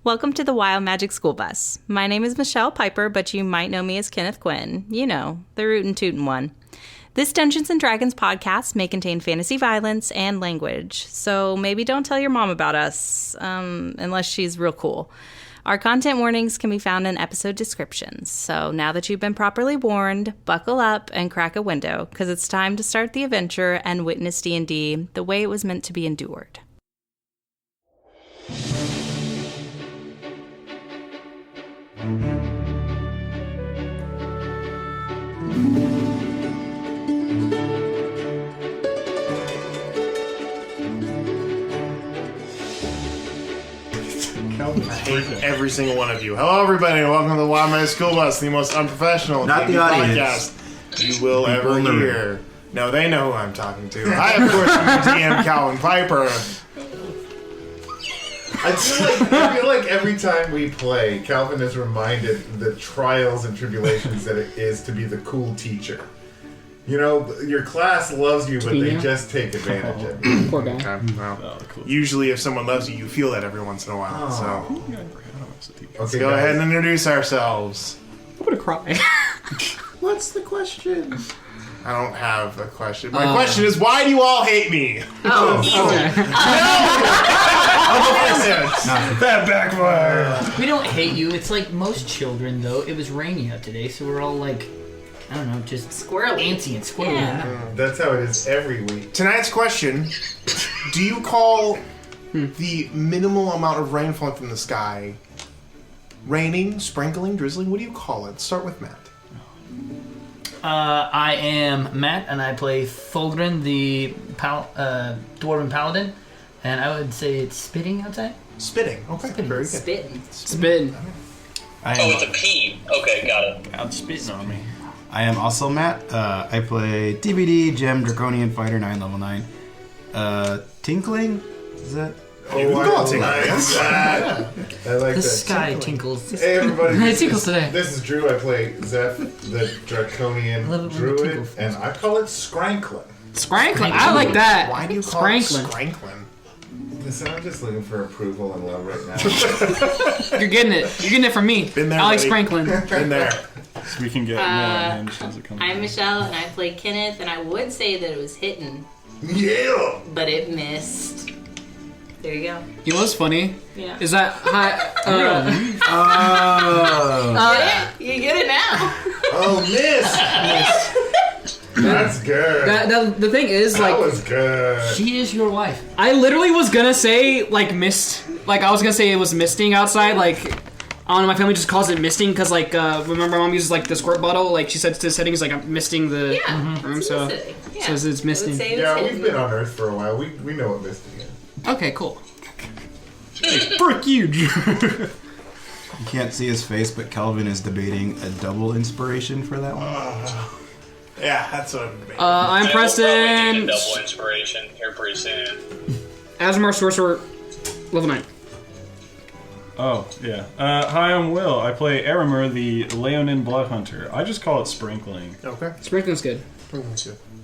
Welcome to the Wild Magic School Bus. My name is Michelle Piper, but you might know me as Kenneth Quinn. You know, the rootin' tootin' one. This Dungeons & Dragons podcast may contain fantasy violence and language, so maybe don't tell your mom about us, unless she's real cool. Our content warnings can be found in episode descriptions, so now that you've been properly warned, buckle up and crack a window, because it's time to start the adventure and witness D&D the way it was meant to be endured. I hate every single one of you. Hello, everybody, and welcome to the Wild Magic School Bus, the most unprofessional podcast you will ever hear. No, they know who I'm talking to. I, of course, am your DM, Calvin Piper. I feel like every time we play, Calvin is reminded the trials and tribulations that it is to be the cool teacher. You know, your class loves you, but they just take advantage of you. Poor guy. Okay, well, usually if someone loves you, you feel that every once in a while. So, let's go ahead and introduce ourselves. I'm gonna cry. What's the question? I don't have a question. My question is, why do you all hate me? Oh, okay. That backfired. We don't hate you. It's like most children, though. It was rainy out today, so we're all like, I don't know, just Squirrely. antsy and squirrely. Yeah. That's how it is every week. Tonight's question, do you call the minimal amount of rain falling from the sky raining, sprinkling, drizzling? What do you call it? Start with Matt. I am Matt, and I play Thulgrin, the Dwarven Paladin, and I would say it's spitting outside. Spitting. Okay, Spitting. very good. Spitting. Spin. It's a P. Okay, got it. Out spitting on me. I am also Matt. I play DVD, Gem, Draconian Fighter 9, level 9. Tinkling? Is that? You can call it tinkling. I like The that. sky tinkles. Hey everybody, It tinkles today. This is Drew. I play Zeph, the Draconian I love it when it Druid, tinkles. and I call it Scranklin. Scrankling. I like that. Why do you call Scranklin. it Scranklin? Listen, I'm just looking for approval and love right now. You're getting it. You're getting it from me. Been there, Alex buddy. Scranklin. In there. So we can get more unhinged as it comes. I'm Michelle, and I play Kenneth, and I would say that it was hitting, Yeah! but it missed. There you go. You know what's funny? Yeah. Is that You get it now. Oh, miss! That's good. the thing is, That like, was good. She is your wife. I literally was gonna say, like, mist. Like, I was gonna say it was misting outside. Like, I don't know, my family just calls it misting because, like, remember my mom uses, like, the squirt bottle? Like, she said to the settings, like, I'm misting the room, so says it's misting. Yeah, we've been on Earth for a while. We know what misting is. Okay, cool. Frick you, Drew. You can't see his face, but Kelvin is debating a double inspiration for that one. Yeah, that's what I'm debating. I'm We'll probably Preston. need a double inspiration here pretty soon. Asmar Sorcerer, level 9. Oh, yeah. Hi, I'm Will. I play Eremer, the Leonin Bloodhunter. I just call it sprinkling. Okay. Sprinkling's good.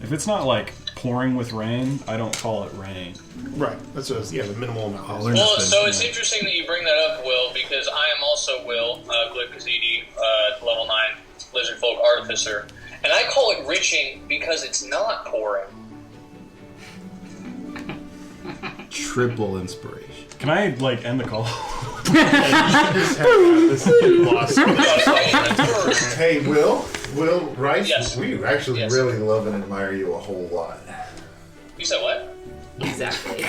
If it's not, like, pouring with rain, I don't call it rain. Right. That's what, the minimal amount. Well, so it's interesting that you bring that up, Will, because I am also Will, Glyphkazidi, level 9 Lizard Folk Artificer. And I call it riching because it's not pouring. Triple inspiration. Can I, like, end the call? Hey, Will, Rice, Yes. we actually Yes. really love and admire you a whole lot. You said what? Exactly.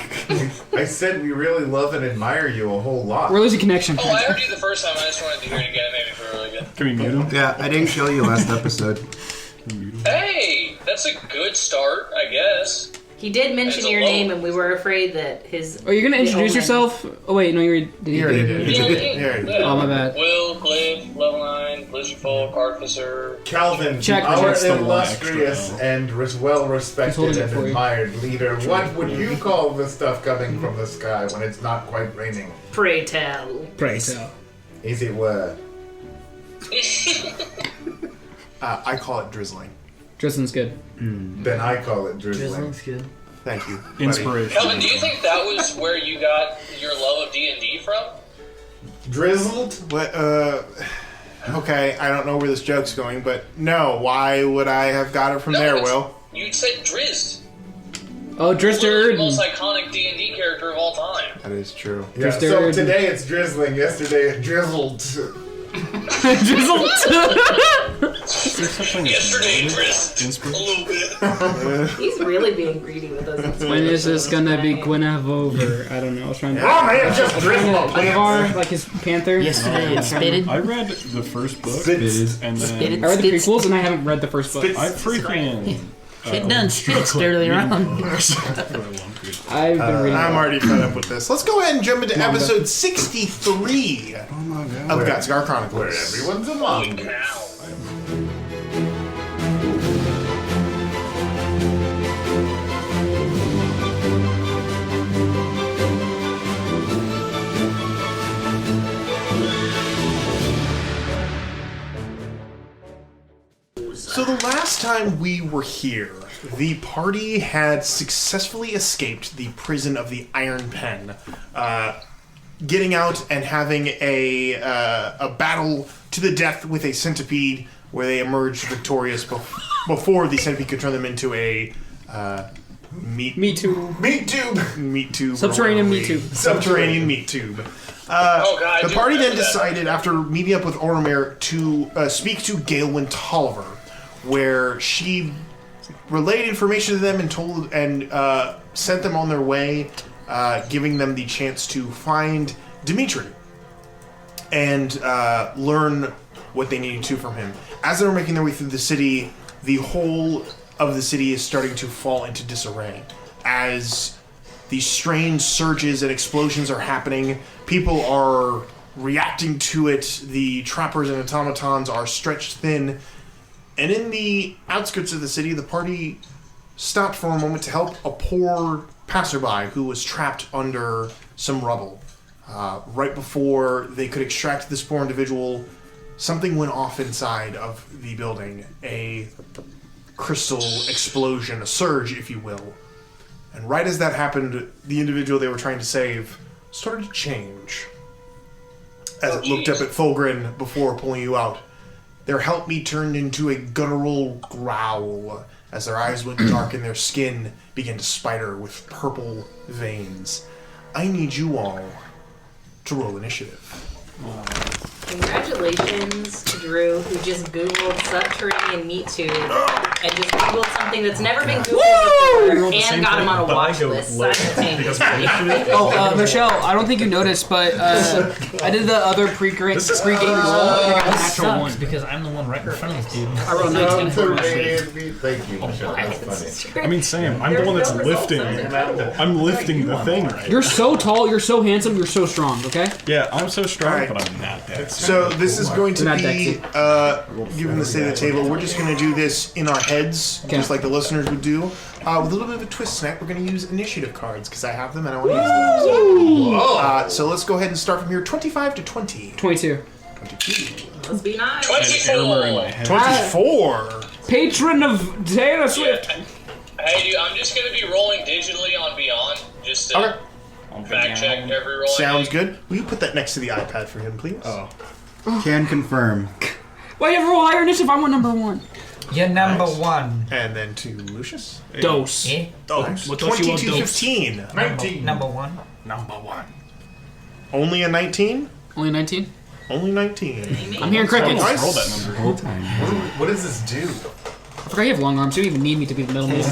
I said we really love and admire you a whole lot. We're losing connection. Oh, I heard you the first time. I just wanted to hear it again. It made me feel really good. Can we mute him? Yeah, I didn't kill you last episode. Hey, that's a good start, I guess. He did mention It's a your low. name, and we were afraid that his... Are you gonna introduce the yourself? Oh wait, no, you already did. You already did. Yeah. Oh, my bad. Will, Glyph, level 9, Blizzard Folk, Artificer. Calvin, Check. our Just the one illustrious extra. and He's well-respected holding it and for you. admired leader, what would you call the stuff coming from the sky when it's not quite raining? Pray tell. Pray tell. Is it word? I call it drizzling. Drizzling's good. Then I call it drizzling. Drizzling's good. Thank you, buddy. Inspiration. Calvin, do you think that was where you got your love of D&D from? Drizzled? What? Okay, I don't know where this joke's going, but no. Why would I have got it from there, Will? You said Drizzt. Oh, Drizzt The Erden. most iconic D&D character of all time. That is true. Yeah, Drizzled. so today it's drizzling, yesterday it drizzled. Drizzled. Yesterday, Drizzt. A little bit. He's really being greedy with those. When is this gonna be Guinevere? I don't know. I was trying to. Oh man, it's just drizzled. Guinevere, like his panther. Yesterday it spitted. I read the first book, Spits. and then Spitted. I read the prequels, and I haven't read the first book. I freaking. It done spitted earlier on. I've been reading. I'm already fed up with this. Let's go ahead and jump into episode 63 Oh my god. of Gotsgar Where Chronicles. everyone's a monk. Cow. So the last time we were here, the party had successfully escaped the prison of the Iron Pen, getting out and having a battle to the death with a centipede, where they emerged victorious before the centipede could turn them into a Me too. meat tube, Subterranean meat tube. subterranean meat tube. Oh, God. I The do party then remember that. decided, after meeting up with Oromir, to speak to Gaelwyn Tolliver, where she relayed information to them and told and sent them on their way, giving them the chance to find Demitri and learn what they needed to from him. As they were making their way through the city, the whole of the city is starting to fall into disarray. As these strange surges and explosions are happening, people are reacting to it, the trappers and automatons are stretched thin, and in the outskirts of the city, the party stopped for a moment to help a poor passerby who was trapped under some rubble. Right before they could extract this poor individual, something went off inside of the building. A crystal explosion, a surge, if you will. And right as that happened, the individual they were trying to save started to change. As it looked up at Fulgrin before pulling you out, their helpmeet turned into a guttural growl as their eyes went dark and their skin began to spider with purple veins. I need you all to roll initiative. Congratulations to Drew, who just Googled subterranean meat tube and just Googled something that's never been Googled before and got him on a watch list simultaneously. Michelle, I don't think you noticed, but I did the other pre-game roll. And I got a This natural one. sucks because I'm the one right in front of this dude. I rolled 19. Subterranean meat. Thank you, Michelle. That's funny. I mean, Sam, I'm the one that's lifting. I'm lifting the thing right You're so tall, you're so handsome, you're so strong, okay? Yeah, I'm so strong, Alright. but I'm not that. So this is going to Not be, given the state of the table, we're just going to do this in our heads, Okay. just like the listeners would do. With a little bit of a twist tonight, we're going to use initiative cards, because I have them and I want to use them. So let's go ahead and start from here. 25 to 20. 22. 22. Let's be nice. 24. in my head. 24. Patron of Taylor Swift. Hey, dude, I'm just going to be rolling digitally on Beyond, just to Okay. fact check every roll. I Sounds make. good. Will you put that next to the iPad for him, please? Oh. Can confirm. Why you have to roll higher initiative? I'm on number one. You're number one. And then to Lucius. Dose. Eh? Dose. What don't you want, 22-15. 19. Number one. Number one. Only a 19? Only 19? Only 19. I'm hearing crickets. Nice. Roll that number. Whole time. What does this do? I forgot you have long arms. You don't even need me to be the middle man.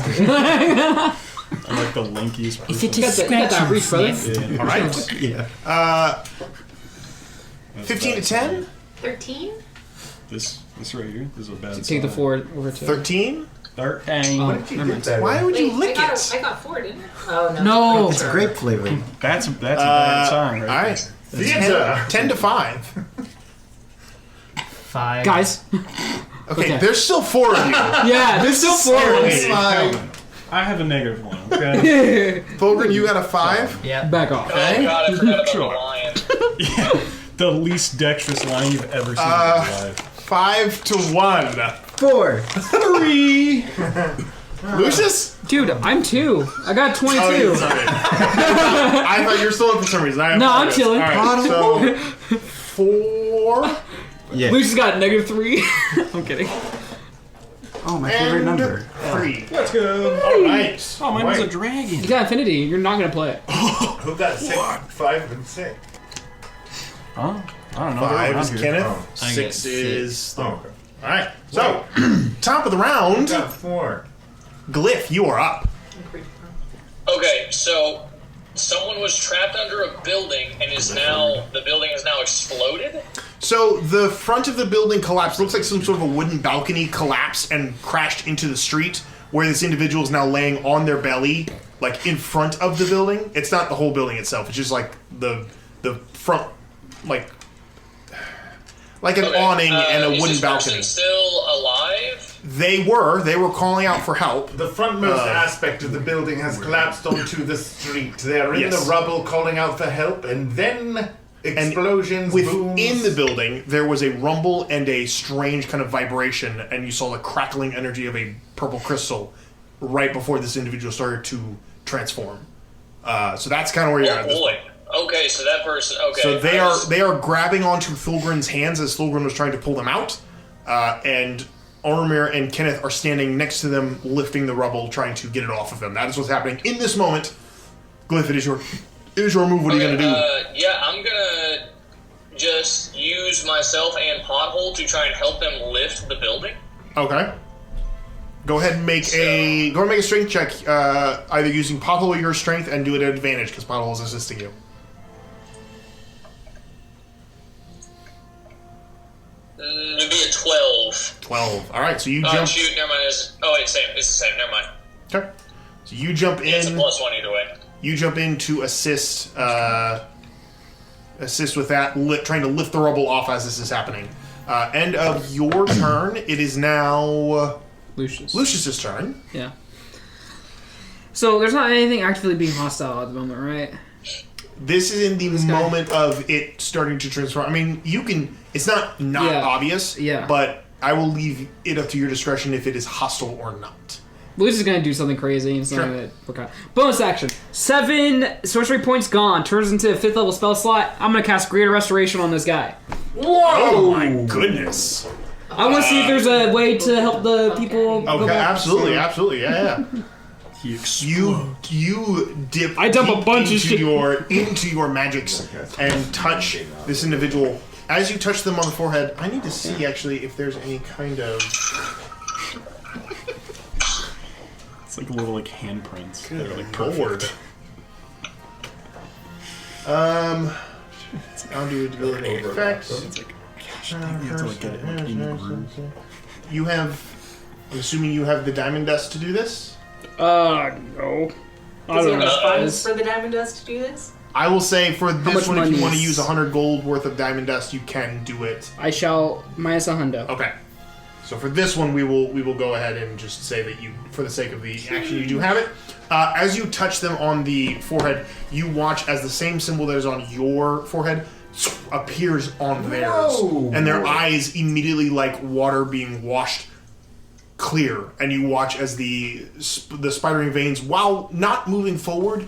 I'm like the lankiest person. Is it You got just that scratch reach, brother. sniff? All right. Yeah. 15 to 10? 13? This right here. This is a bad Take the sign. 4 over to 13? 13. Oh, What did you never get mind. that Why in? would you Wait, lick I it? got 4, didn't I? Oh, no. No. It's grape flavor. That's a bad sign, right? All right. Pizza. 10 to 5. 5. Guys. Okay, Okay. there's still 4 of you. Yeah, there's still 4 of us. Calvin, I have a -1, okay? Fulgrin, you got a 5? Yeah. Back off. Oh, God, I forgot about Sure. the lion. Yeah, the least dexterous line you've ever seen in your life. 5 to 1. 4. 3. Lucius? Dude, I'm 2. I got 22. Oh, sorry. I thought you were still up for some reason. No, I'm chilling. All right, so Yeah. Lucius got -3. I'm kidding. Oh, my favorite number. 3. Let's go. All right. Oh, mine was a dragon. You got Infinity. You're not gonna play it. Who got 6, 5, and 6? Huh? I don't know. 5 is Kenneth. Oh. 6 is... Oh, okay. All right. So, top of the round, Got 4. Glyph, you are up. Okay, so someone was trapped under a building and the building is now exploded? So the front of the building collapsed. Looks like some sort of a wooden balcony collapsed and crashed into the street, where this individual is now laying on their belly, like in front of the building. It's not the whole building itself. It's just like the front, like an awning and a wooden balcony. Is this person still alive? They were calling out for help. The frontmost aspect of the building has collapsed onto the street. They are in the rubble calling out for help, and then explosions, within booms. the building, there was a rumble and a strange kind of vibration, and you saw the crackling energy of a purple crystal right before this individual started to transform. So that's kind of where you're at. Oh boy. Okay, so that person. Okay. So they are grabbing onto Thulgrin's hands as Thulgrin was trying to pull them out, and Ormir and Kenneth are standing next to them, lifting the rubble, trying to get it off of them. That is what's happening in this moment. Glyph, it is your move. What are you gonna do? Yeah, I'm gonna just use myself and Pothole to try and help them lift the building. Okay. Go ahead and make a strength check, either using Pothole or your strength, and do it at advantage because Pothole is assisting you. It'd be a 12. 12. All right, so you jump. Shoot, never mind. It's the same. Never mind. Okay. So you jump in. It's a +1 either way. You jump in to assist with that, trying to lift the rubble off as this is happening. End of your turn. It is now Lucius's turn. Yeah. So there's not anything actively being hostile at the moment, right? This is in the moment of it starting to transform. I mean, you can. It's not obvious. Yeah. But I will leave it up to your discretion if it is hostile or not. Lucius is going to do something crazy and something that we're kind of... Bonus action. 7 sorcery points gone. Turns into a 5th level spell slot. I'm going to cast Greater Restoration on this guy. Whoa! Oh my goodness. I want to see if there's a way to help the people... Okay, absolutely, yeah. You dip. I dump a bunch of shit into your magics and touch this individual. As you touch them on the forehead, I need to see actually if there's any kind of. It's like little handprints. Good They're like Lord. perfect. I'll do a debilitating effect. It's like, gosh, I think you have to like get it like in the groove. You have. I'm assuming you have the diamond dust to do this. No. Does he have enough funds for the diamond dust to do this? I will say for this one, if you want to is- use 100 gold worth of diamond dust, you can do it. I shall minus 100. Okay. So for this one, we will go ahead and just say that you, for the sake of the action, you do have it. As you touch them on the forehead, you watch as the same symbol that is on your forehead appears on theirs, Whoa. and their eyes immediately like water being washed clear, and you watch as the spidering veins, while not moving forward,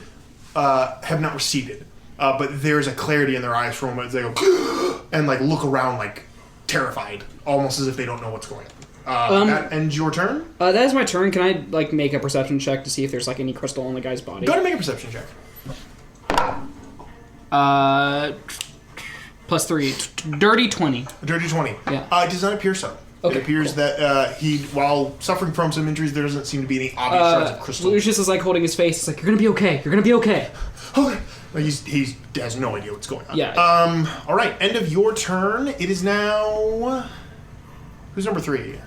have not receded. But there's a clarity in their eyes for a moment as they go and like look around like terrified, almost as if they don't know what's going on. That ends your turn. That is my turn. Can I like make a perception check to see if there's like any crystal on the guy's body? Go ahead and make a perception check. +3. Dirty 20. Dirty 20. Yeah. It does not appear so. Okay, it appears that he, while suffering from some injuries, there doesn't seem to be any obvious shards of crystal. Lucius is like holding his face. It's like, you're gonna be okay. You're gonna be okay. Okay. He has no idea what's going on. Yeah. All right. End of your turn. It is now. Who's number 3?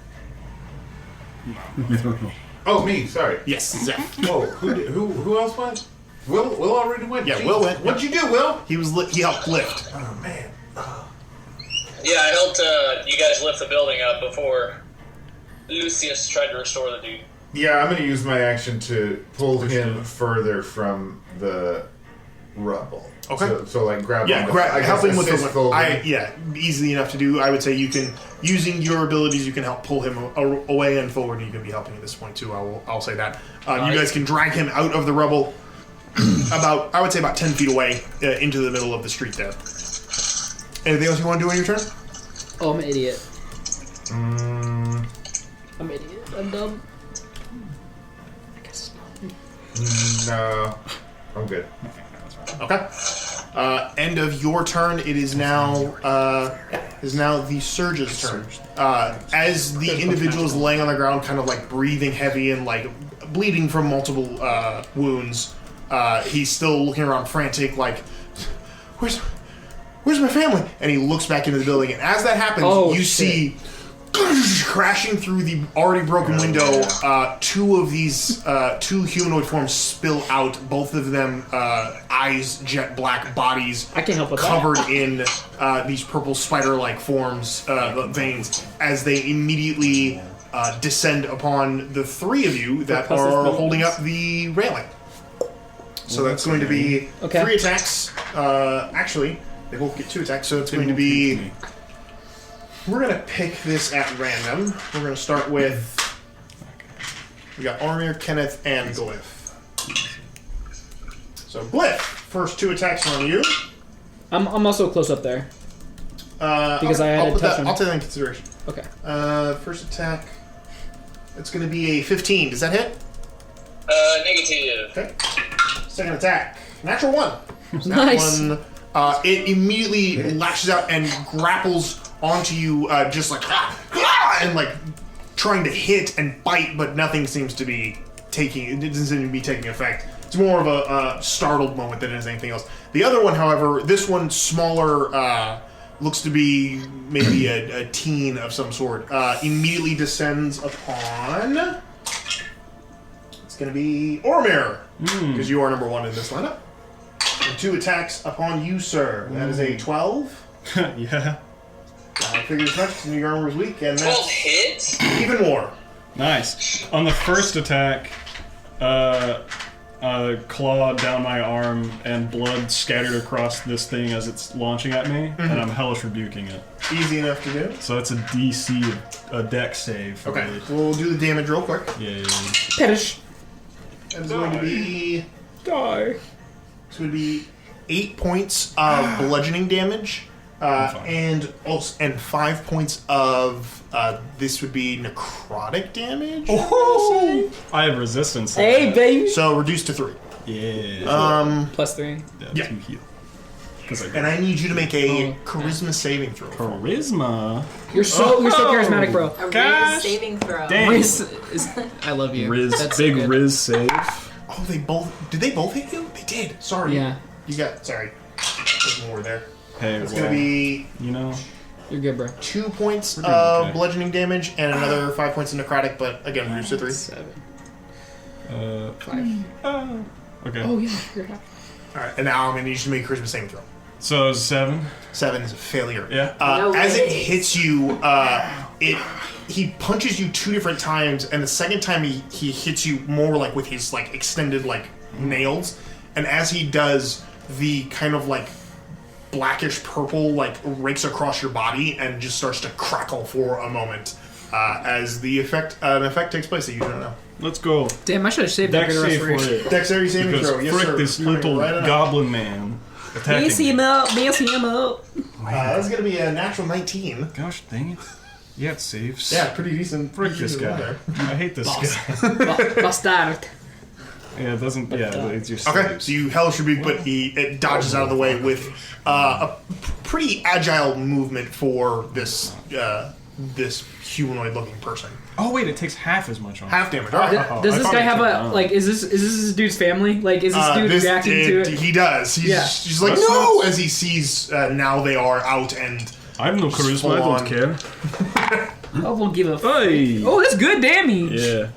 Oh, me. Sorry. Yes, Zeph. Oh, who else went? Will already went. Yeah, Jeez. Will went. What'd you do, Will? He helped lift. Oh man. Yeah, I helped you guys lift the building up before Lucius tried to restore the dude. Yeah, I'm gonna use my action to pull him further from the rubble. Okay. So like grab. Yeah, on the, I guess helping with assist Fulgrim. easily enough to do. I would say you can, using your abilities, you can help pull him away and forward. And you can be helping at this point too. I'll say that. You guys can drag him out of the rubble, about 10 feet away into the middle of the street there. Anything else you want to do on your turn? Oh, I'm an idiot. Mm, I'm an idiot. I'm dumb. I guess. no. I'm good. Okay. End of your turn. It is now the Surge's turn. As the individual is laying on the ground, kind of like breathing heavy and like bleeding from multiple wounds, he's still looking around frantic, like, "Where's my family?" And he looks back into the building. And as that happens, you see crashing through the already broken window, two humanoid forms spill out, both of them eyes, jet black bodies, I can't help with covered in these purple spider-like forms, veins, as they immediately descend upon the three of you that are holding up the railing. So that's going to be 3 attacks. Actually, they both get 2 attacks, so it's going to be... We're going to pick this at random. We're going to start with... We got Ormir, Kenneth, and Glyph. So, Glyph, first 2 attacks on you. I'm also close up there. Because I had a touch on... I'll take that in consideration. Okay. First attack, it's going to be a 15. Does that hit? Negative. Okay. Second attack, natural 1. So Nice. That one, it immediately lashes out and grapples onto you, just like and like trying to hit and bite, but nothing seems to be taking. It doesn't seem to be taking effect. It's more of a startled moment than it is anything else. The other one, however, this one smaller, looks to be maybe a teen of some sort. Immediately descends upon. It's going to be Ormir, because you are number 1 in this lineup. And 2 attacks upon you, sir. That is a 12. Yeah. I figured as much, because your armor was weak, and 12 that's hits? even more. Nice. On the first attack, claw down my arm and blood scattered across this thing as it's launching at me, and I'm hellish rebuking it. Easy enough to do. So that's a DC, a dex save. For Okay, me. we'll do the damage real quick. Yeah. Perish. That is going to be... Die. It's going to be 8 points of bludgeoning damage, and 5 points of this would be necrotic damage. Oh! I have resistance. Hey, baby. So reduced to 3. Yeah. Plus 3. Yeah. 2 heal. And I need you to make a charisma saving throw. Charisma. You're so charismatic, bro. A Gosh. Riz saving throw. Dang. I love you. Riz, That's big so good. Riz save. Oh, did they both hit you? They did. Sorry. Yeah. Sorry. There's more there. Hey, It's going to be you know, You're good, bro. 2 points doing of okay. bludgeoning damage and another 5 points of necrotic, but again, reduced to 3. 7. 5. Okay. Oh, yeah. You're happy. Alright, and now I'm going to need you to make a charisma saving throw. So 7. 7 is a failure. Yeah. No as it way. hits you, he punches you 2 different times, and the second time he hits you more like with his like extended like nails, and as he does, the kind of like blackish purple like rakes across your body and just starts to crackle for a moment as the an effect takes place that you don't know. Let's go. Damn, I should have saved that Dex for the save for restoration. it. Dexterity saving Because throw. Yes, frick sir. this Coming little right on up. goblin man attacking Mess him me. up. Mess him up. That's gonna be a natural 19. Gosh dang it. Yeah, it saves. Yeah, pretty decent. Frick this decent roll guy. there. I hate this guy. Bastard. Yeah, it doesn't. Yeah, it's just. Okay, so you hellish rebuke, but it dodges out of the way with a pretty agile movement for this humanoid-looking person. Oh wait, it takes half as much on. Half damage. All right. Does I this thought guy it have took a down. like? Is this dude's family? Like, is this dude reacting to it? He does. He's like, That's no, nuts. as he sees now they are out and I have no charisma. full I on. don't care. I won't give a. Hey. Oh, that's good damage. Yeah.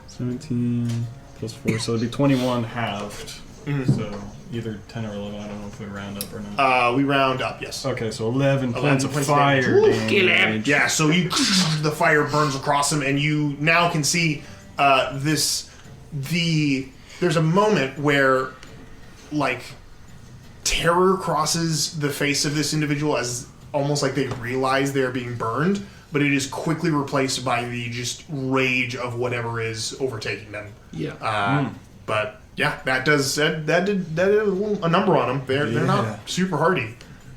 17 plus 4, so it'd be 21 halved. So either 10 or 11. I don't know if we round up or not. we round up. Yes. Okay, so 11 points 11 of points fire damage. Kill him. damage. Yeah. So the fire burns across him, and you now can see there's a moment where like terror crosses the face of this individual as almost like they realize they're being burned, but it is quickly replaced by the just rage of whatever is overtaking them. Yeah. But yeah, that did a number on them. They're not super hardy.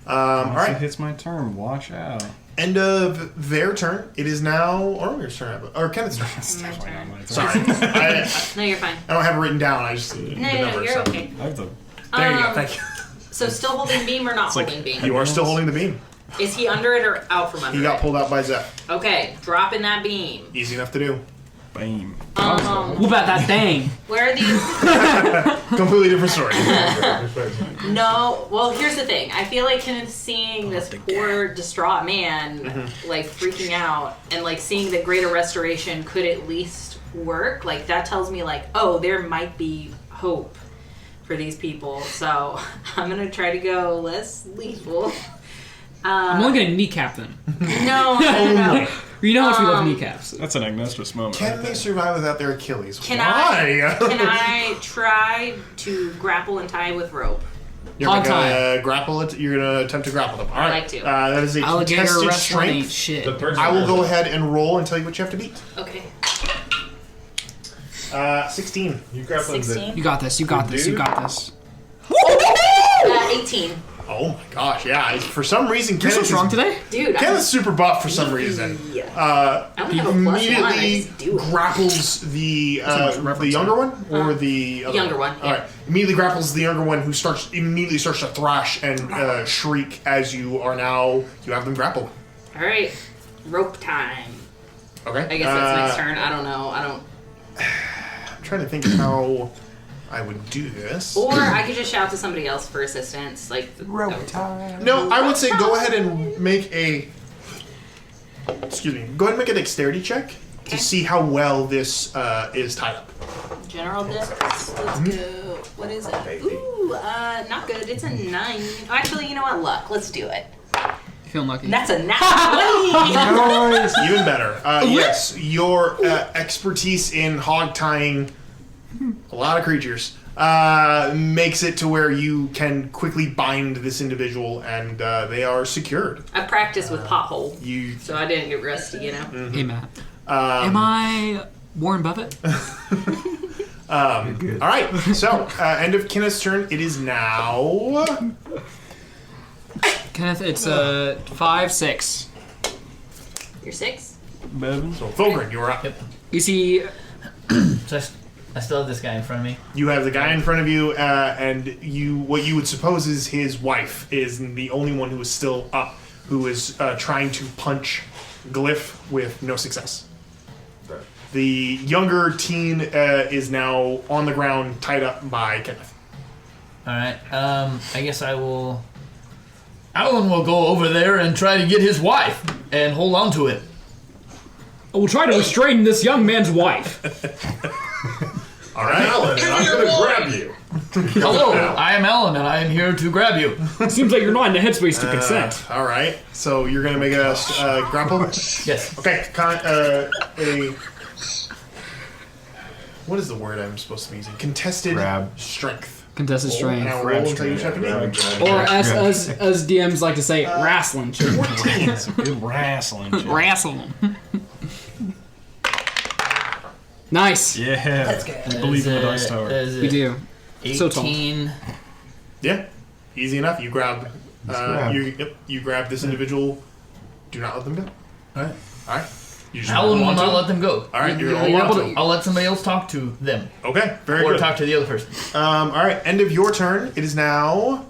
Alright. It hits my turn. Watch out. End of their turn. It is now Oromir's turn. Or Kenneth's turn. It's definitely not my turn. Sorry. No, you're fine. I don't have it written down. I just... No, you're okay. I have the... There you go. Thank you. So still holding beam or not holding beam? You are still holding the beam. Is he under it or out from under it? He got pulled out by Zeph. Okay, dropping that beam. Easy enough to do. Beam. What about that thing? Where are these? Completely different story. No, well, here's the thing. I feel like kind of seeing this poor, distraught man, like, freaking out, and, like, seeing that greater restoration could at least work, like, that tells me, like, oh, there might be hope for these people. So I'm going to try to go less lethal. I'm only going to kneecap them. No. You know how much we love kneecaps. That's an Agnostrous moment. Can they survive without their Achilles? Can I try to grapple and tie with rope? You're gonna grapple it. You're gonna attempt to grapple them. All right. I like to. That is a contested strength. Shit. I will go ahead and roll and tell you what you have to beat. Okay. 16. You grappling 16. You got this. You got this. You got this. 18. Oh my gosh, yeah. For some reason, You're so strong today? Dude, Kenneth's super buff for some reason. He immediately grapples the younger one? Or the other younger one. Alright. Immediately grapples the younger one who immediately starts to thrash and shriek as you have them grappled. Alright. Rope time. Okay. I guess that's next turn. I don't know. I'm trying to think of how I would do this. Or I could just shout to somebody else for assistance, like rope time. No, I would say go ahead and make a. Excuse me. Go ahead and make a dexterity check to see how well this is tied up. General dex. Let's go. What is it? Ooh, not good. It's a 9. Actually, you know what? Luck. Let's do it. You feeling lucky? That's a nat 20. Even better. Yes, your expertise in hog tying a lot of creatures makes it to where you can quickly bind this individual and they are secured. I practiced with pothole, so I didn't get rusty, you know? Mm-hmm. Hey, Matt. Am I Warren Buffett? All right, so end of Kenneth's turn. It is now... Kenneth, it's 5, 6. You're 6? So, Fulgrim, you're up. Yep. You see... So I still have this guy in front of me. You have the guy in front of you, and what you would suppose is his wife is the only one who is still up, who is trying to punch Glyph with no success. Right. The younger teen is now on the ground, tied up by Kenneth. All right. I guess I will. Alan will go over there and try to get his wife and hold on to it. I will try to restrain this young man's wife. All right, Alan, and I'm going to grab you. Hello, I am Alan, and I am here to grab you. Seems like you're not in the headspace to consent. All right, so you're going to make a grapple? Yes. Okay, what is the word I'm supposed to be using? Contested strength. Contested strength. Now roll until you have to be. Or as DMs like to say, wrestling. 14. Good wrestling. Wrestling. Nice. Yeah. That's good. I believe in the dice tower. We do. 18. So tall. Yeah, easy enough. You grab, you grab this individual. Do not let them go. All right. All right. You just Alan will hold on not to let them go. All right, you're you're holding on to them. I'll let somebody else talk to them. Okay, very Or good. talk to the other person. All right, end of your turn. It is now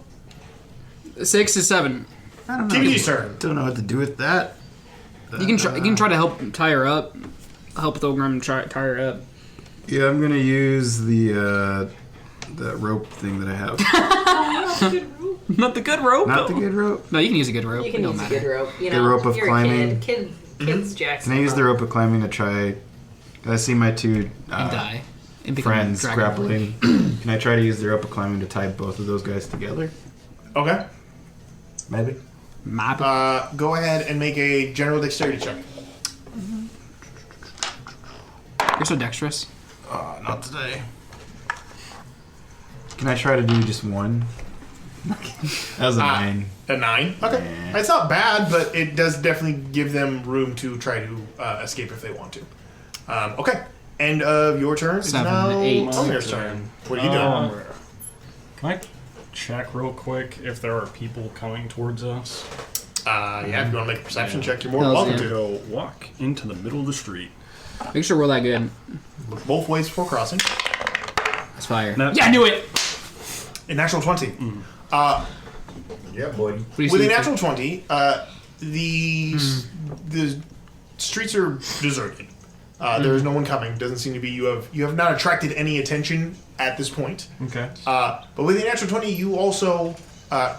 6 to 7. I don't know. TBD's turn. Don't know what to do with that. You can try to help tie her up. Help Thulgrim tie her up. Yeah, I'm gonna use the rope thing that I have. Not the good rope. Not the good rope. No, you can use a good rope. You can It don't use a matter. good rope. You The know, rope of you're climbing. A kid. Kids Jackson. Can I use the rope of climbing to try? I see my two And die. And become friends a dragon. grappling. Can I try to use the rope of climbing to tie both of those guys together? Okay. Maybe. Go ahead and make a general dexterity check. You're so dexterous. Not today. Can I try to do just one? That was a 9. A 9? Okay. Yeah. It's not bad, but it does definitely give them room to try to escape if they want to. Okay. End of your turn. It's 7, now 8. Omir's turn. What are you doing? Can I check real quick if there are people coming towards us? Yeah, if you want to make a perception check, you're more than welcome to. Go walk into the middle of the street. Make sure we're that good. Look both ways before crossing. That's fire. That's- Yeah, I knew it! A natural 20. Yeah, boy. With a natural 20, the streets are deserted. There is no one coming. Doesn't seem to be. You have not attracted any attention at this point. Okay. But with a natural 20, you also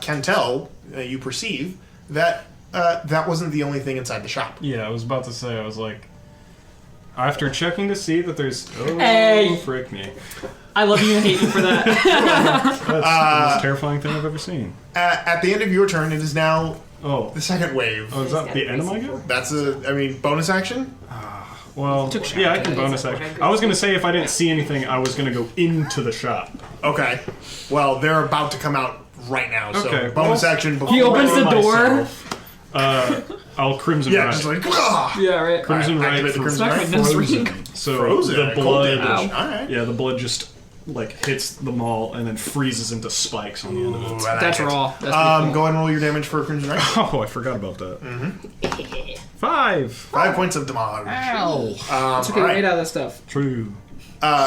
can tell, you perceive, that that wasn't the only thing inside the shop. Yeah, I was about to say, I was like, after checking to see that there's... Oh, Hey! frick me. I love you and hate you for that. That's the most terrifying thing I've ever seen. At the end of your turn, it is now Oh. the second wave. Oh, is that the end of my go? That's bonus action? Well, yeah, I can bonus action. I was going to say if I didn't see anything, I was going to go into the shop. Okay. Well, they're about to come out right now, so Okay, bonus well, action before... He opens the door. Myself, I'll Crimson Yeah, Right. just like... Ah! Yeah, right. Crimson Alright, Right activate the for Crimson Right. Nose ring. frozen. So Frozen, the cold blood... damage. Alright. Yeah, the blood just like hits the mall and then freezes into spikes on the end of it. That's raw. That's pretty cool. Go ahead and roll your damage for Crimson Right. Oh, I forgot about that. 5. 5 points of damage. Ow. It's okay, we made out of that stuff. True. Coming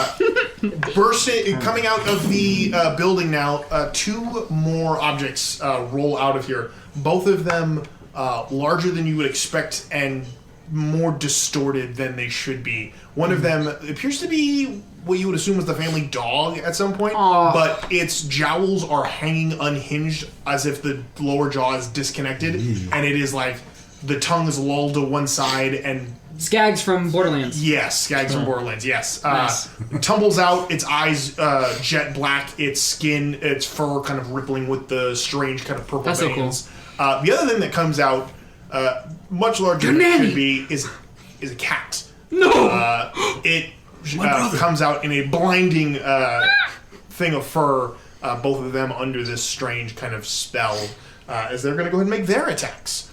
out of the building now, 2 more objects roll out of here. Both of them larger than you would expect and more distorted than they should be. One of them appears to be what you would assume was the family dog at some point, but its jowls are hanging unhinged as if the lower jaw is disconnected, and it is like the tongue is lulled to one side and... Skags from Borderlands. Yes, Skags from Borderlands, yes. Nice. Tumbles out, its eyes jet black, its skin, its fur kind of rippling with the strange kind of purple That's so veins. The other thing that comes out, much larger than it should be, is a cat. No! It comes out in a blinding thing of fur, both of them under this strange kind of spell, as they're going to go ahead and make their attacks.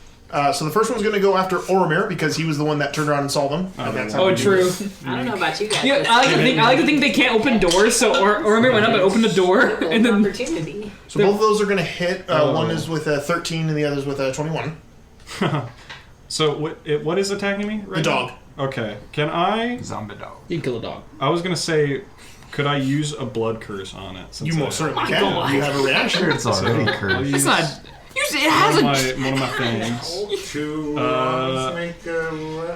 So the first one's going to go after Oromir because he was the one that turned around and saw them. Oh, true. I don't know about you guys. Yeah, I like to think they can't open doors, so Oromir went up and opened a door, and then... Opportunity. So both of those are going to hit. One is with a 13 and the other is with a 21. So what is attacking me right The dog. now? Okay. Can I... Zombie dog. You can kill a dog. I was going to say, could I use a blood curse on it? Since You most certainly can. You have a reaction. It's already cursed. It's not... It has one of my things. Two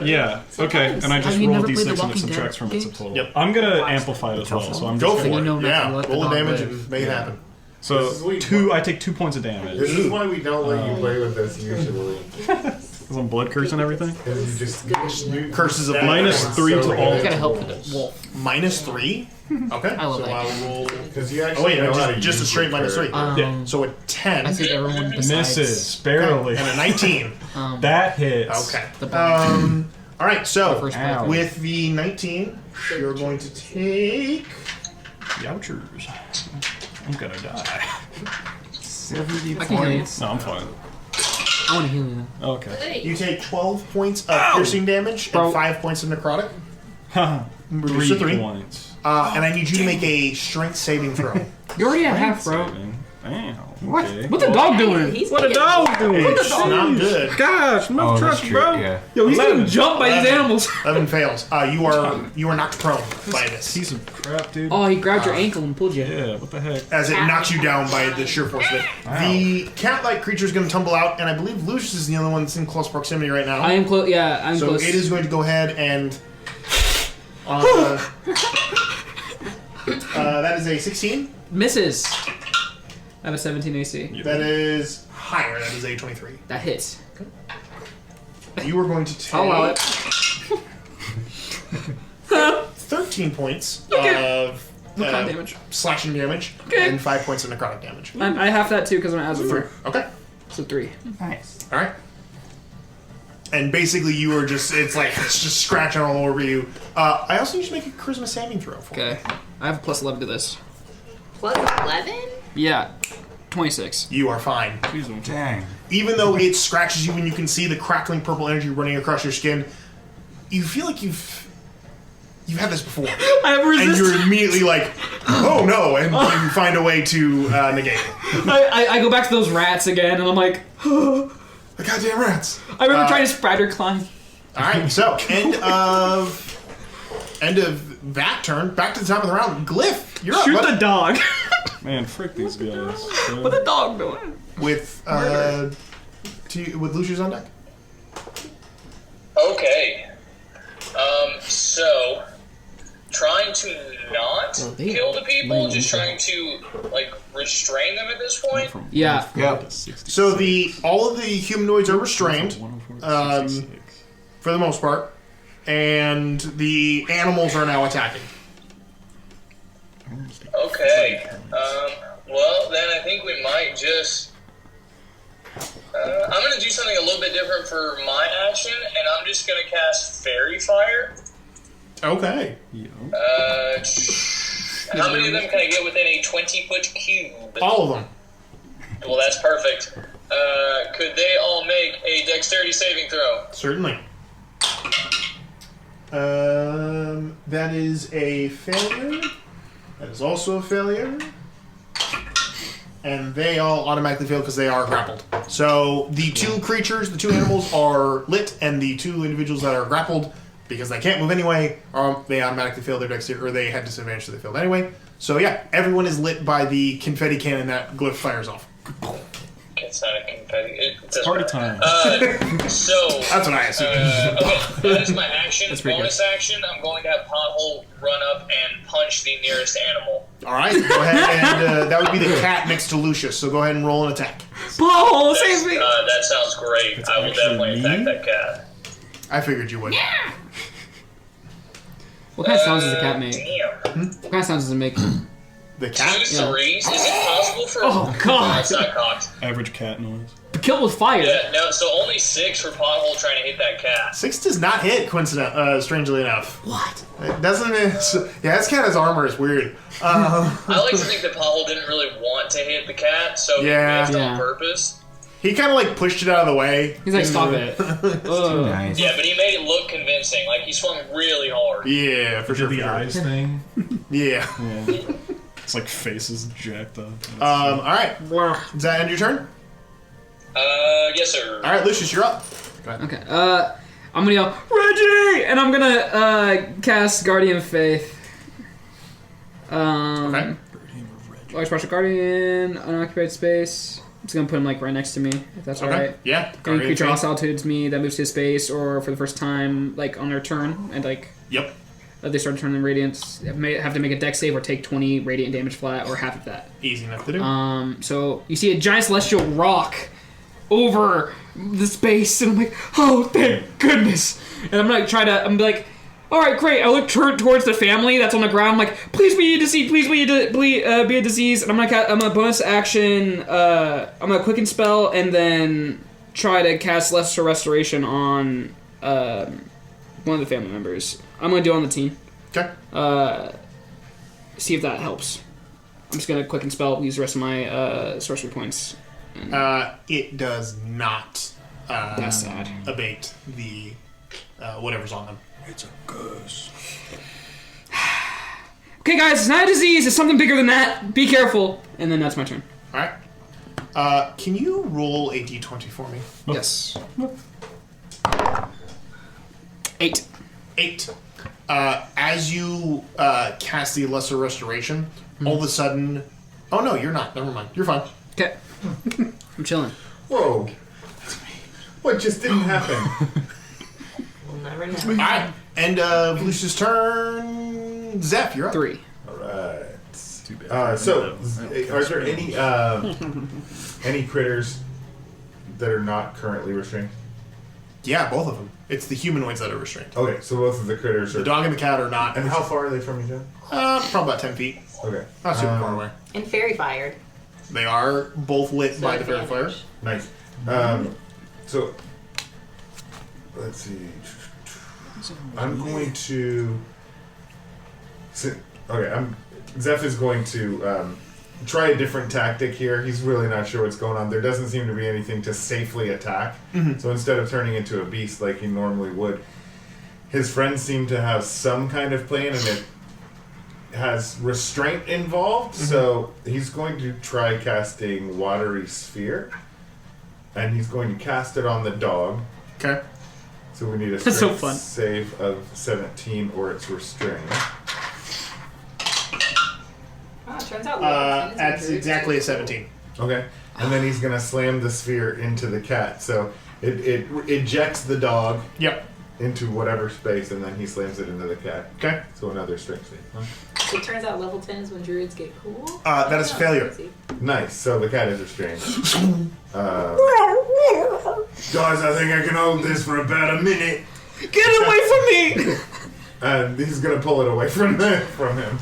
Yeah. Okay. And I just Have you roll never a played the d6 and it Walking subtracts Dead from its games? total. Yep. I'm gonna amplify it as well, so I'm Go just for gonna, it. know not to Yeah, let the roll the dog damage live. and make it happen. So This is what- I take 2 points of damage. This is why we don't let you play with us usually. Is on blood curse and everything. Because you just Curses of Minus blood. 3 to all. I gotta help with the wolf. Minus 3? Okay. I love so that. I'll roll... Because you Oh actually wait, no, know how to just a use straight the minus 3. character. Yeah. So a 10 I think everyone besides... Misses barely. and a 19. That hits. Okay. The blind. All right, so First Ow. with the 19, you're going to take... Youchers. I'm gonna die. 70 I can heal you. points. No, I'm fine. I want to heal you. Okay. You take 12 points of piercing damage Bro. and 5 points of necrotic. Haha. Reduce to 3 3. points. And I need you to make a strength saving throw. You already have half, bro. Damn. What? Okay. What's the dog doing? What a dog doing? It's not good. Gosh, no Oh, that's trust, true. bro. Yeah. Yo, he's getting 11. jumped by these animals. 11 fails. You are knocked prone by this. Piece of crap, dude. Oh, he grabbed your ankle and pulled you. Yeah, what the heck? As it knocks you down by the sheer force of it. The cat-like creature is going to tumble out, and I believe Lucius is the only one that's in close proximity right now. I am close. Yeah, I'm So close. it is going to go ahead and... that is a 16. Misses. I have a 17 AC. That is higher. That is a 23. That hits. You are going to take... I'll allow it. 13 points of Necrotic damage. slashing damage Okay. and 5 points of necrotic damage. I have that too because I'm as a 3. Okay. So 3. Nice. All right. And basically, you are just—it's just scratching all over you. I also need you to make a charisma saving throw for me. Okay. I have a plus 11 to this. Plus 11? Yeah. 26. You are fine. Dang. Even though it scratches you and you can see the crackling purple energy running across your skin, you feel like you've you've had this before. I have resistance. And you're immediately like, oh no, and you find a way to negate it. I go back to those rats again, and I'm like, the goddamn rats. I remember trying to spider climb. Alright, so, end of that turn. Back to the top of the round. Glyph, you're up. Shoot the dog. Man, frick these guys. What's the dog doing? With Lucius on deck. Okay. So, trying to not kill the people, just trying to, like, restrain them at this point? Yeah. So all of the humanoids are restrained, for the most part, and the animals are now attacking. Okay. Well, then I think we might just... I'm going to do something a little bit different for my action, and I'm just going to cast Fairy Fire. Okay. How many of them can I get within a 20-foot cube? All of them. Well, that's perfect. Could they all make a dexterity saving throw? Certainly. That is a failure. That is also a failure. And they all automatically fail because they are grappled. So the two creatures, the two animals are lit, and the two individuals that are grappled, because they can't move anyway, they automatically fail their dexterity, or they had disadvantage, so they failed anyway. So yeah, everyone is lit by the confetti cannon that Glyph fires off. It's not a confetti. It's Party time. So that's what I assumed. Okay, that is my action. Bonus action, I'm going to have Pothole run up and punch the nearest animal. Alright, go ahead, and that would be the cat next to Lucius, so go ahead and roll an attack. Pothole, save me! That sounds great. I will definitely attack that cat. I figured you would. Yeah. What kind of sounds does the cat make? Damn. What kind of sounds does it make? The cat? 2 threes? Is it possible for... Oh, God. It's not cocked. Average cat noise. Kill with fire. Yeah, no, so only 6 for Pothole trying to hit that cat. 6 does not hit, strangely enough. What? It doesn't... Yeah, this cat has armor. It's weird. I like to think that Pothole didn't really want to hit the cat, so he missed on purpose. He kind of like pushed it out of the way. He's like, stop it. Nice. Yeah, but he made it look convincing. Like, he swung really hard. Yeah, for sure. The eyes thing. Yeah. It's like faces jacked up. Alright. Does that end your turn? Yes, sir. Alright, Lucius, you're up. Go ahead. Okay, I'm gonna yell, Reggie! And I'm gonna, cast Guardian of Faith. Okay. Large partial Guardian, unoccupied space. I'm just gonna put him, like, right next to me, if that's alright. Yeah. Any creature hostile to me that moves to space, or for the first time, like, on their turn, and, like... Yep. They start turning radiance, have to make a dex save or take 20 radiant damage flat, or half of that. Easy enough to do. So you see a giant celestial rock over the space, and I'm like, oh, thank goodness. And I'm like, all right, great. I look towards the family that's on the ground. I'm like, please be a disease, please be a disease. And I'm gonna bonus action. I'm gonna quicken spell and then try to cast Lesser Restoration on one of the family members. I'm gonna do it on the team. Okay. See if that helps. I'm just gonna quicken spell. Use the rest of my sorcery points. It does not. That's sad. Abate the whatever's on them. It's a curse. Okay, guys, it's not a disease. It's something bigger than that. Be careful. And then that's my turn. All right. Can you roll a d20 for me? Yes. 8. 8. As you cast the Lesser Restoration, all of a sudden... Oh, no, you're not. Never mind. You're fine. Okay. I'm chilling. Whoa. What just didn't happen? We'll never know. All right. End of Lucius' turn. Zeph, you're up. 3. Alright. So, are there any critters that are not currently restrained? Yeah, both of them. It's the humanoids that are restrained. Okay, so both of the critters are... The dog and the cat are not. And how far are they from each other? Probably about 10 feet. Okay. Not super far away. And fairy fired. They are both lit by the fairy fire. Nice. So, let's see. I'm going to... Zeph is going to try a different tactic here. He's really not sure what's going on. There doesn't seem to be anything to safely attack. Mm-hmm. So instead of turning into a beast like he normally would, his friends seem to have some kind of plan, and it has restraint involved. So he's going to try casting Watery Sphere, and he's going to cast it on the dog. Okay. So we need a That's so strength fun. save of 17 or it's restrained. Turns out That's exactly a 17. Okay. And then he's going to slam the sphere into the cat. So it ejects the dog Yep. into whatever space, and then he slams it into the cat. Okay. So another strength save. So it turns out level 10 is when druids get cool. That is a failure. Nice. So the cat is restrained. Guys, I think I can hold this for about a minute. Get away from me! And he's going to pull it away from him.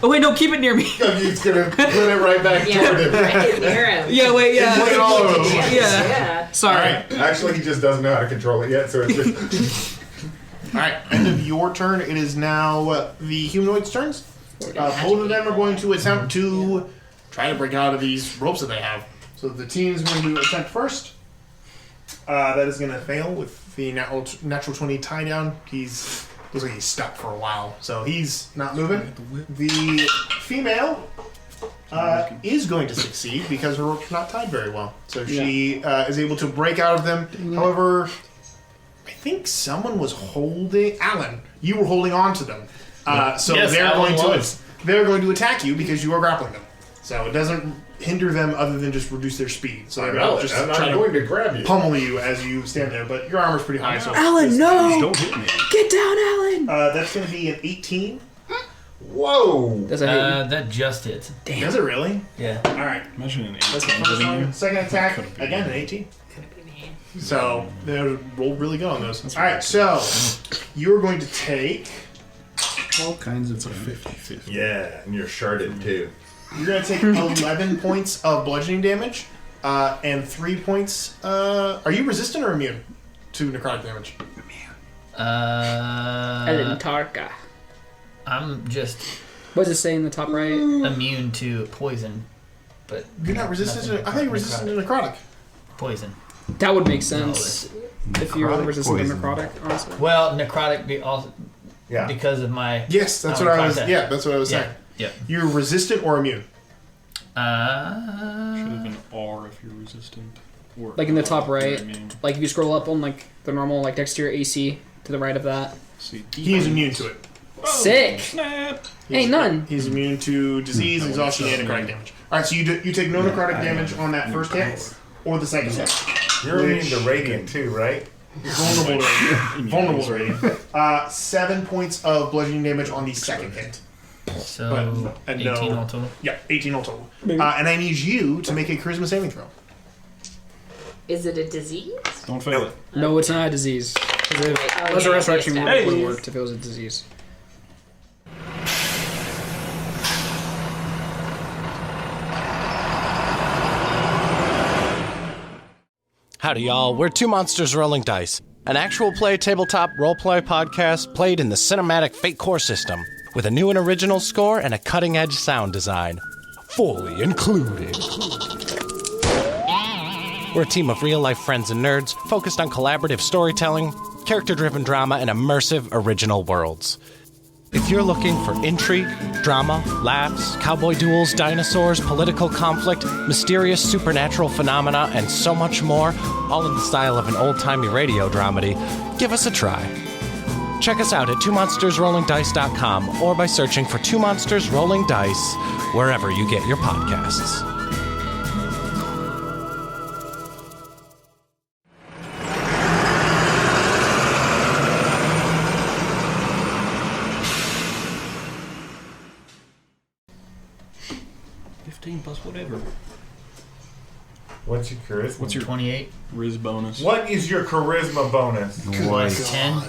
Oh wait, no, keep it near me. He's going to put it right back toward him. Right near him. Yeah, wait, yeah. Put it all over. Yeah. Sorry. Alright. Actually, he just doesn't know how to control it yet, so it's just... Alright, end of your turn. It is now the humanoids' turns. Both of them are going to attempt to try to break out of these ropes that they have. So the team's going to attempt first. That is going to fail with the natural 20 tie down. Looks like he's stuck for a while, so he's not moving. The female is going to succeed because her rope's not tied very well. So she is able to break out of them. However, I think someone was holding... Alan, you were holding on to them. So Yes, they're going to attack you because you are grappling them. So it doesn't hinder them other than just reduce their speed. So they're just I'm trying going to grab you. pummel you as you stand there, but your armor's pretty high. So Alan, no! Don't hit me. Get down, Alan! that's going to be an 18. Whoa! Does that hit you? That just hits. Does it really? Yeah. All right. Imagine an That's the 18 first hitting one. you. Second attack, Could've been again, me. an 18. So they rolled really good on those. All right, so you're going to take... All kinds of It's a 50-50. Yeah, and you're sharded too. You're going to take 11 points of bludgeoning damage and 3 points... are you resistant or immune to necrotic damage? Elentarka. I'm just What does it say in the top right? immune to poison, but You're not resistant to... I thought you were resistant to necrotic. poison. That would make sense if you're Necrotic resistant to poison. necrotic, honestly. Well, necrotic also Yeah. because of my Yes, that's what I was... contact. Yeah, that's what I was saying. Yep. You're resistant or immune? Should have been R if you're resistant. Or Like in the top right. I mean, Like if you scroll up on like the normal like next to your AC to the right of that. see. He's immune to it. Sick! Snap! Hey, none. He's immune to disease, exhaustion, and necrotic damage. Alright, so you take no necrotic damage on that first hit or the second hit. You're immune to radiant too, right? Vulnerable to radiant. Vulnerable to radiant. 7 points of bludgeoning damage on the second hit. So But, 18 no. all total. Yeah, 18 all total. And I need you to make a charisma saving throw. Is it a disease? Don't fail it. No, it's not a disease. Because Oh, a yeah, resurrection yes, would yes. work if it was a disease. Howdy, y'all. We're Two Monsters Rolling Dice, an actual play tabletop roleplay podcast played in the cinematic Fate Core system, with a new and original score and a cutting-edge sound design, fully included. We're a team of real-life friends and nerds focused on collaborative storytelling, character-driven drama, and immersive original worlds. If you're looking for intrigue, drama, laughs, cowboy duels, dinosaurs, political conflict, mysterious supernatural phenomena, and so much more, all in the style of an old-timey radio dramedy, give us a try. Check us out at twomonstersrollingdice.com or by searching for Two Monsters Rolling Dice wherever you get your podcasts. Plus whatever. What's your charisma? What's your 28 Riz bonus? What is your charisma bonus? Nice. 10.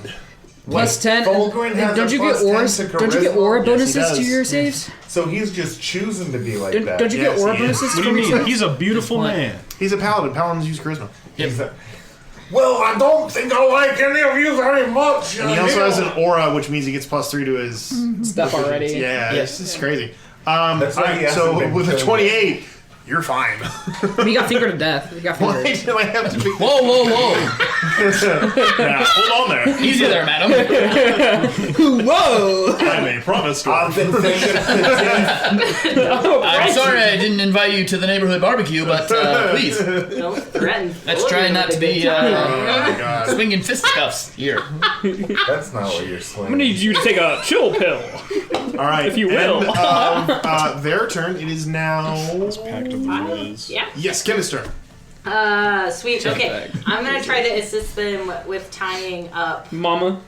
Plus 10. Fulgrim has Don't a you plus get 10 auras? to Don't you get charisma? aura Yes, he bonuses to does. your saves? So he's just choosing to be like that. Don't you get Yes, aura he is. bonuses What do from you your mean? saves? He's a beautiful What? man. He's a paladin. Paladins use charisma. Well, I don't think I like any of you very much. And he also has an aura, which means he gets +3 to his Stuff already. Yeah, Yes. it's crazy. That's why he Alright, hasn't so been with a killed 28, You're fine. You got fingered to death. You got fingered. Why do I have to be... Whoa! Now, hold on there. Easy there, madam. Whoa! I may promise to. I've been thinking of I'm sorry I didn't invite you to the neighborhood barbecue, but please, Don't threaten. let's try not to be Oh, my God. swinging fisticuffs here. That's not what you're I'm swinging. gonna need you to take a chill pill. All right. If you will. And, their turn. It is now... Pact of the Riz. Yeah. Yes, Kenneth's turn. Sweet. Okay. I'm gonna try to assist them with tying up. Mama.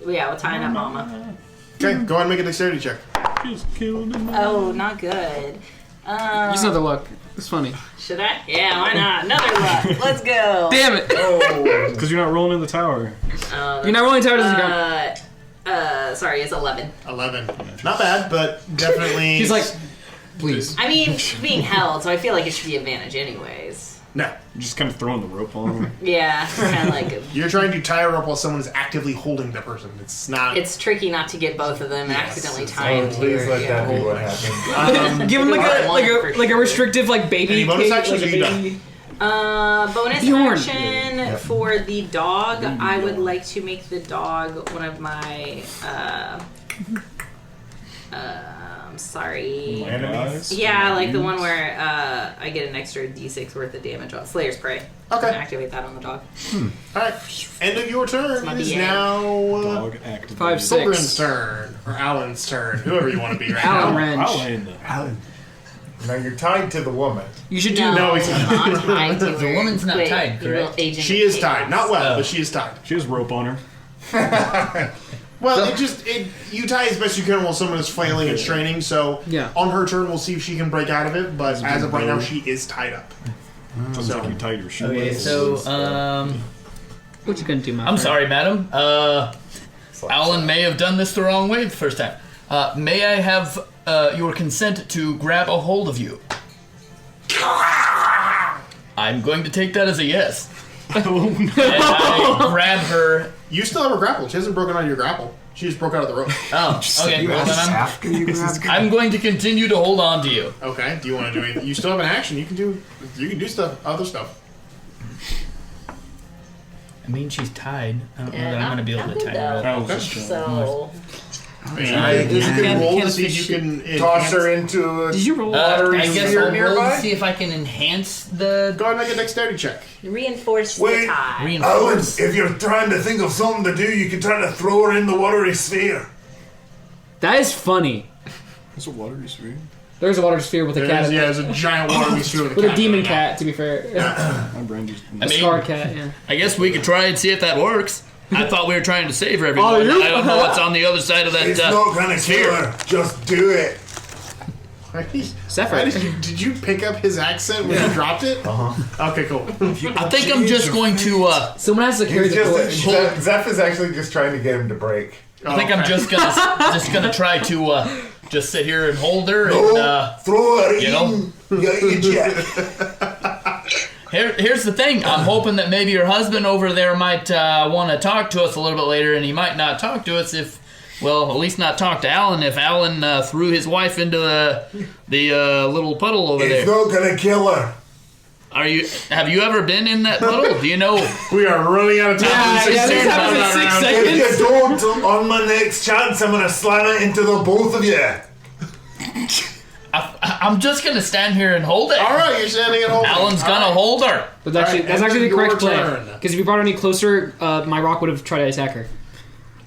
Yeah, with tying up Mama. Okay, go ahead and make a dexterity check. Oh, not good. Use another luck. It's funny. Should I? Yeah, why not? Another luck. Let's go. Damn it! Because you're not rolling in the tower. You're not rolling tower, doesn't count. Sorry, it's 11. 11. Not bad, but definitely... He's like, please. I mean, being held, so I feel like it should be advantage anyways. No. You're just kind of throwing the rope on him. Yeah, kind of like... You're trying to tie her up while someone is actively holding the person. It's not... It's tricky not to get both of them and accidentally tie them to Please your... let that be what happens. Give him like a restrictive like baby. Any bonus actions like or you baby. Bonus Bjorn. action for the dog. I would like to make the dog one of my... sorry. Enemies? Yeah, like the one where I get an extra d6 worth of damage on Slayer's Prey. Okay. Activate that on the dog. Alright, end of your turn. my It is BA. now Dog activated. 5, 6. Children's turn. Or Alan's turn. Whoever you want to be right Alan now. Wrench. Alan. Now you're tied to the woman. You should do. No, he's not not. tied to The her. woman's not Wait, tied, you will correct? agent She is chaos. tied. Not well, but she is tied. She has rope on her. Well, you tie as best you can while someone is flailing and straining, so Yeah. on her turn we'll see if she can break out of it, but as of right now she is tied up. Sounds like you tied your shoe. Okay, so What you gonna do, my I'm friend? sorry, madam. Alan may have done this the wrong way the first time. May I have your consent to grab a hold of you? I'm going to take that as a yes. And I grab her. You still have her grapple. She hasn't broken out of your grapple. She just broke out of the rope. Oh, okay. Well, then After you grab I'm going to continue to hold on to you. Okay. Do you want to do anything? You still have an action. You can do stuff, other stuff. I mean, she's tied. I don't know Yeah, that I'm going to be able to tie her up. Okay. So... You can roll to see if you can Toss her into a Did you roll? watery I guess sphere I'll roll nearby. to see if I can enhance the Go ahead and make a dexterity check. Reinforce Wait. the tie. Alan, reinforce. if you're trying to think of something to do, you can try to throw her in the watery sphere. That is funny. It's a watery sphere. There's a water sphere with a cat. in it. There's a giant watery sphere With a demon cat, to be fair. My brain just. I mean, Scar cat, yeah. I guess we could try and see if that works. I thought we were trying to save everyone. Oh, you- I don't know what's on the other side of that It's not gonna sphere. kill her. Just do it. Zephyr. Did you pick up his accent when you dropped it? Uh-huh. Okay, cool. I think I'm just going to. Someone has to carry He's the torch. just, Zeph is actually just trying to get him to break. I think I'm just gonna try to just sit here and hold her No, and throw her you in. know. You jet. Here's the thing. I'm hoping that maybe your husband over there might want to talk to us a little bit later, and he might not talk to us if, well, at least not talk to Alan if Alan threw his wife into the little puddle over It's there. not gonna kill her. Have you ever been in that puddle? Do you know? We are running out of time. Yeah, this happens in 6 seconds. If you don't, on my next chance, I'm gonna slam it into the both of you. I'm just gonna stand here and hold it. All right, you're standing at home. Alan's gonna hold her. That's actually, Alright, that's actually the end of correct your play. turn. Because if you brought her any closer, my rock would have tried to attack her.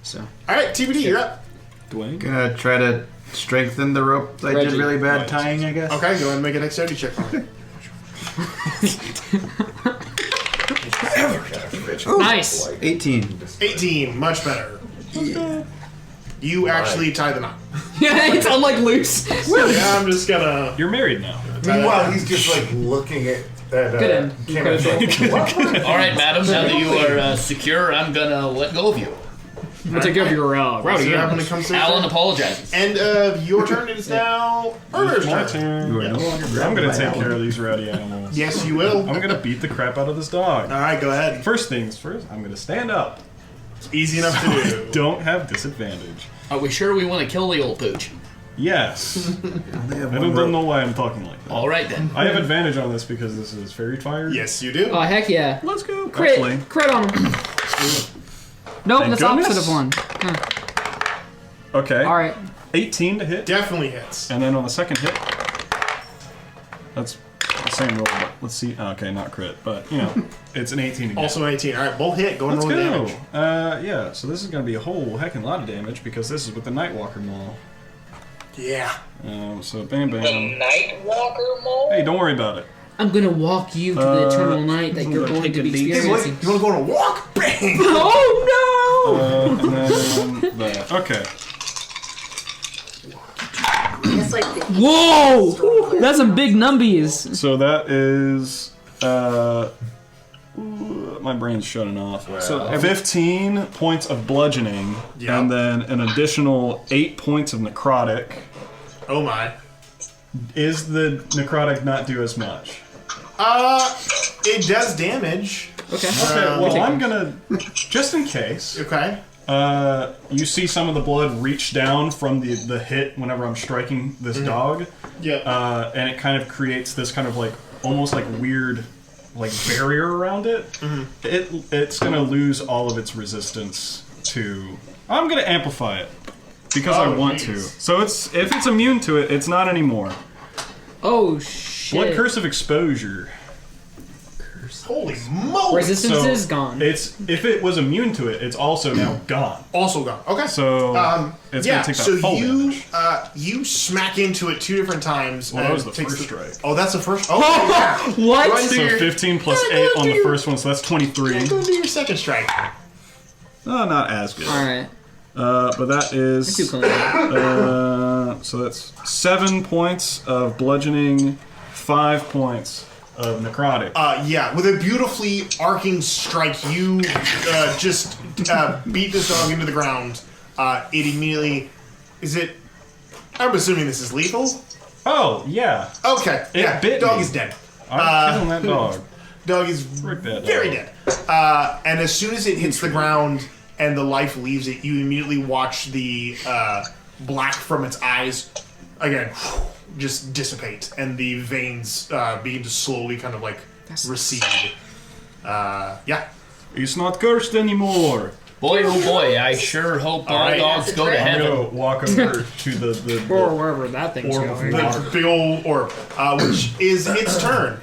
So. All right, TBD, you're up. Dwayne? Gonna try to strengthen the rope I Reggie. did really bad tying, I guess. Okay, go ahead and make a dexterity check for me. Nice. 18. 18, much better. You actually tie the knot. Yeah, it's unlike loose. Yeah, I'm just gonna. You're married now. Meanwhile, he's just like looking at Good end. Kenneth. All right, madam. Now that you are secure, I'm gonna let go of you. I'm gonna take care of your rowdy. So happen to come through. Alan apologizes. End of your turn. It is now Erner's My turn. turn. You are no longer I'm grabbed gonna by take Alan. care of these rowdy animals. Yes, you will. I'm gonna beat the crap out of this dog. All right, go ahead. First things first, I'm gonna stand up. It's easy enough to do. Don't have disadvantage. Are we sure we want to kill the old pooch? Yes. I don't know why I'm talking like that. All right then. I have advantage on this because this is fairy fire. Yes, you do. Oh heck yeah! Let's go. Crit on him. Nope, Thank that's goodness. opposite of 1. Okay. All right. 18 to hit. Definitely hits. And then on the second hit, that's the same roll, but let's see. Okay, not crit, but it's an 18 again. Also an 18. All right, both hit. Go and Let's roll go. damage. Yeah, so this is going to be a whole heckin' lot of damage because this is with the Nightwalker Maul. Yeah. So bam bam. The Nightwalker Maul? Hey, don't worry about it. I'm gonna walk you to the eternal night that you're going to be experiencing. You want to go on a walk? Bang! Oh no! And then that. Okay. It's like the Whoa! That's some big numbies. So that is. My brain's shutting off. Wow. So 15 points of bludgeoning, and then an additional 8 points of necrotic. Oh my. Is the necrotic not do as much? It does damage. Okay. Well, I'm gonna just in case. Okay. You see some of the blood reach down from the hit whenever I'm striking this dog. Yeah. And it kind of creates this kind of like almost like weird like barrier around it. It's gonna lose all of its resistance to. I'm gonna amplify it because I want to. So if it's immune to it, it's not anymore. Oh shit! Blood curse of exposure. Holy moly! Resistance is gone. If it was immune to it, it's also now gone. Also gone. Okay. So it's gonna take that full damage. You smack into it 2 different times. Well, that was the first strike. Oh, that's the first. Oh, yeah. What? So 15 plus 8 on the first one, so that's 23. Go do your second strike. Oh, not as good. All right. But that is Too close. so that's 7 points of bludgeoning, 5 points of necrotic. Yeah, with a beautifully arcing strike, you just beat this dog into the ground. It immediately... I'm assuming this is lethal? Oh, yeah. Okay, It bit dog me. is dead. I'm killing that dog. Dog is very dead. And as soon as it hits the ground and the life leaves it, you immediately watch the black from its eyes, again, just dissipate, and the veins begin to slowly kind of like recede. Yeah. He's not cursed anymore. Boy, oh boy, I sure hope all dogs go to I'm heaven. gonna walk over to the Or wherever that thing's going. The big old orb, which is its turn.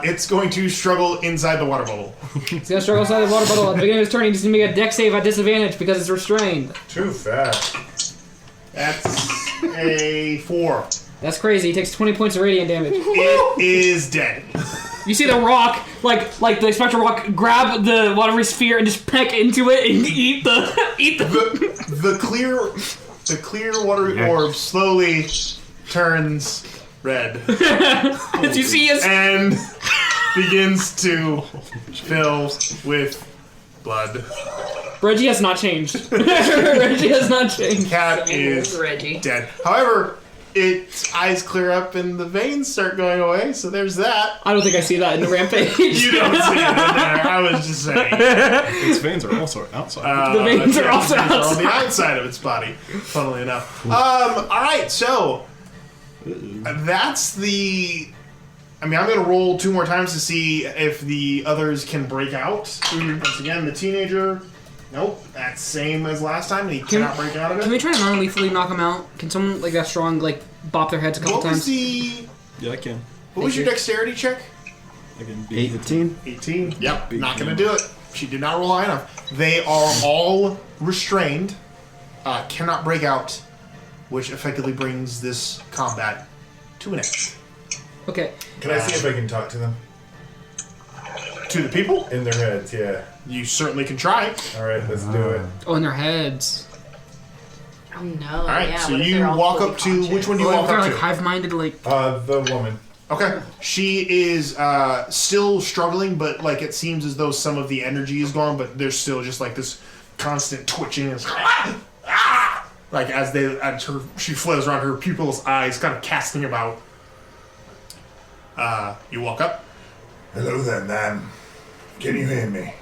It's going to struggle inside the water bubble. He's gonna struggle inside the water bottle. At the beginning of his turn, he's gonna make a deck save at disadvantage because it's restrained. Too fast. That's a 4. That's crazy. He takes 20 points of radiant damage. It is dead. You see the rock, like the spectral rock, grab the watery sphere and just peck into it and eat the clear watery orb slowly turns red. You see his and begins to fill with blood. Reggie has not changed. Reggie has not changed. Cat is dead. However, its eyes clear up and the veins start going away, so there's that. I don't think I see that in the rampage. You don't see it in there. I was just saying. Its veins are also outside. The veins are also on the outside of its body, funnily enough. Alright, so that's the... I mean, I'm going to roll 2 more times to see if the others can break out. Once again, the teenager... Nope, that's same as last time, and he cannot break out of it. Can we try to non-lethally knock him out? Can someone like that strong bop their heads a couple times? Yeah, I can. What was your dexterity check? I can be 18. 18. Yep, not going to do it. She did not roll high enough. They are all restrained, cannot break out, which effectively brings this combat to an end. Okay. Can I see if I can talk to them? To the people? In their heads, yeah. You certainly can try. Alright, let's do it. Oh, in their heads. Oh no. Alright, yeah, so what if you they're all walk fully up to... conscious? Which one do you Or walk if they're up like to? hive-minded, like... The woman. Okay. She is still struggling, but like it seems as though some of the energy is gone, but there's still just like this constant twitching. And like as she flails around, her pupils' eyes kind of casting about. You walk up. Hello there, ma'am. Can you hear me?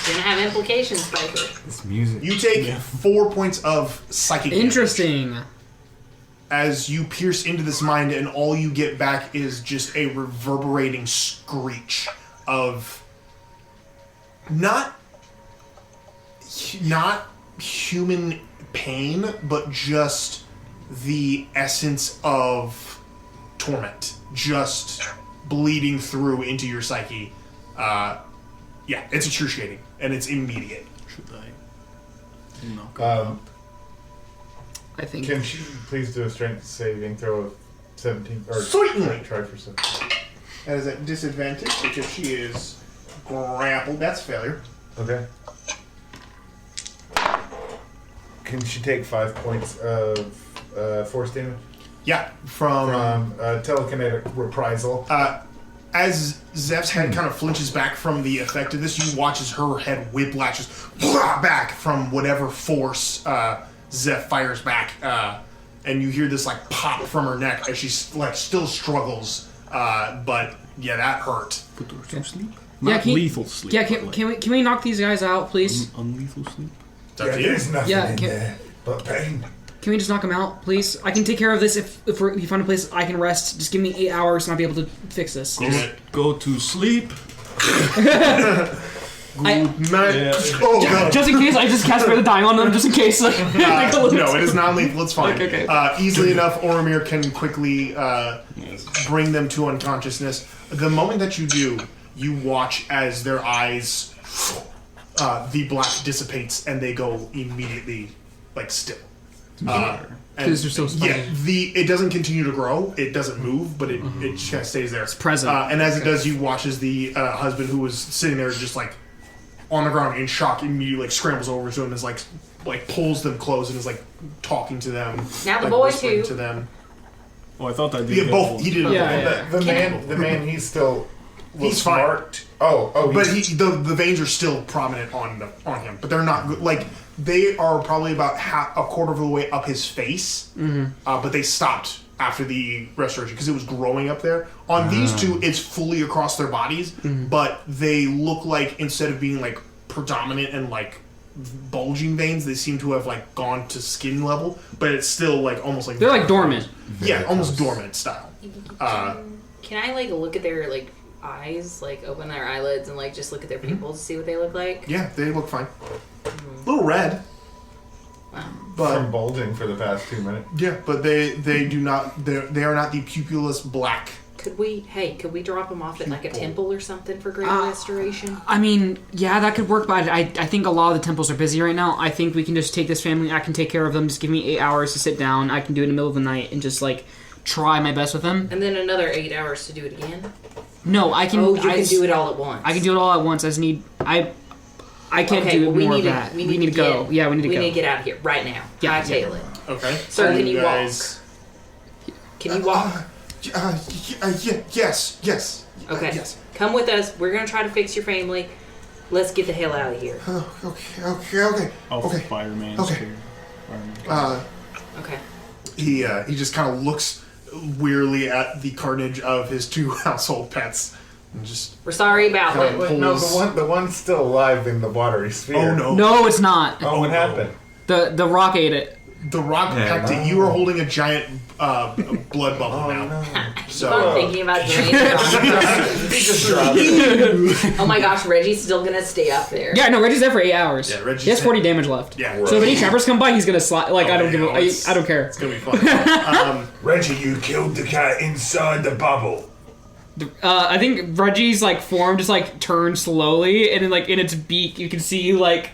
Gonna have implications, Piper. This music. You take 4 points of psychic damage Interesting. as you pierce into this mind, and all you get back is just a reverberating screech of not human pain, but just the essence of torment, just bleeding through into your psyche. Yeah, it's excruciating, and it's immediate. Should I knock I think. Can she please do a strength saving throw of 17? Or Certainly. Try for 17. That is at disadvantage because she is grappled. That's failure. Okay. Can she take 5 points of force damage? Yeah, from telekinetic reprisal. as Zeph's head kind of flinches back from the effect of this, you watch as her head whiplashes back from whatever force Zeph fires back, and you hear this like pop from her neck as she like still struggles. But yeah, that hurt. Put her to sleep? Yeah, Not lethal sleep. Yeah, but can we knock these guys out, please? Unlethal sleep? There's nothing Yeah, in can- there but pain. Can we just knock them out, please? I can take care of this if you find a place I can rest. Just give me 8 hours and I'll be able to fix this. Go to sleep. Night. Oh god. Just in case, I just cast Spare the Dying on them, just in case. No, it is not lethal. It's fine. Okay. Easily enough, Oromir can quickly bring them to unconsciousness. The moment that you do, you watch as their eyes, the black dissipates, and they go immediately, like, still. Because they're so spiky. Yeah, it doesn't continue to grow. It doesn't move, but it just kind of stays there. It's present. And as it does, you watch as the husband who was sitting there just, like, on the ground in shock immediately, like, scrambles over to him and is, like pulls them close and is, like, talking to them. Now the like, boy, whispering too. to them. Oh, I thought that did Yeah, both. He did it. Yeah. The man, he's still. He's fine. Smart. Oh, but the veins are still prominent on him, but they're not like they are probably about a quarter of the way up his face. But they stopped after the restoration because it was growing up there. On these two, it's fully across their bodies, but they look like instead of being like predominant and like bulging veins, they seem to have like gone to skin level, but it's still like almost like They're like dormant. Yeah, almost dormant style. Can I like look at their like eyes, like open their eyelids and like just look at their pupils to see what they look like? Yeah, they look fine. A little red. But from bulging for the past 2 minutes. Yeah, but they do not. They are not the pupilless black. Could we drop them off at like a temple or something for greater restoration? I mean, yeah, that could work, but I think a lot of the temples are busy right now. I think we can just take this family. I can take care of them. Just give me 8 hours to sit down. I can do it in the middle of the night and just like try my best with them. And then another 8 hours to do it again? No, I can. Oh, you can do it all at once. I can do it all at once. I just need. I can't do more of that. We need to go. Yeah, we need to go. We need to get out of here right now. Yeah, Hightail it. Okay. Sir, can you guys... walk? Can you walk? Yes. Okay. Yes. Come with us. We're gonna try to fix your family. Let's get the hell out of here. Okay. Okay. Fireman. Okay. Okay. He just kind of looks wearily at the carnage of his two household pets. And just we're sorry about that. No, the one's still alive in the watery sphere. Oh no! No, it's not. Oh, what happened? The rock ate it. The rock pecked it. You are holding a giant blood bubble now. No. So I'm thinking about doing it. Oh my gosh, Reggie's still gonna stay up there. Yeah, no, Reggie's there for 8 hours. Yeah, Reggie's he has 40 damage left. Yeah. So if any trappers come by, he's gonna slide. Like I don't care. It's gonna be fun. Reggie, you killed the cat inside the bubble. I think Reggie's like form just like turns slowly, and then like in its beak, you can see like.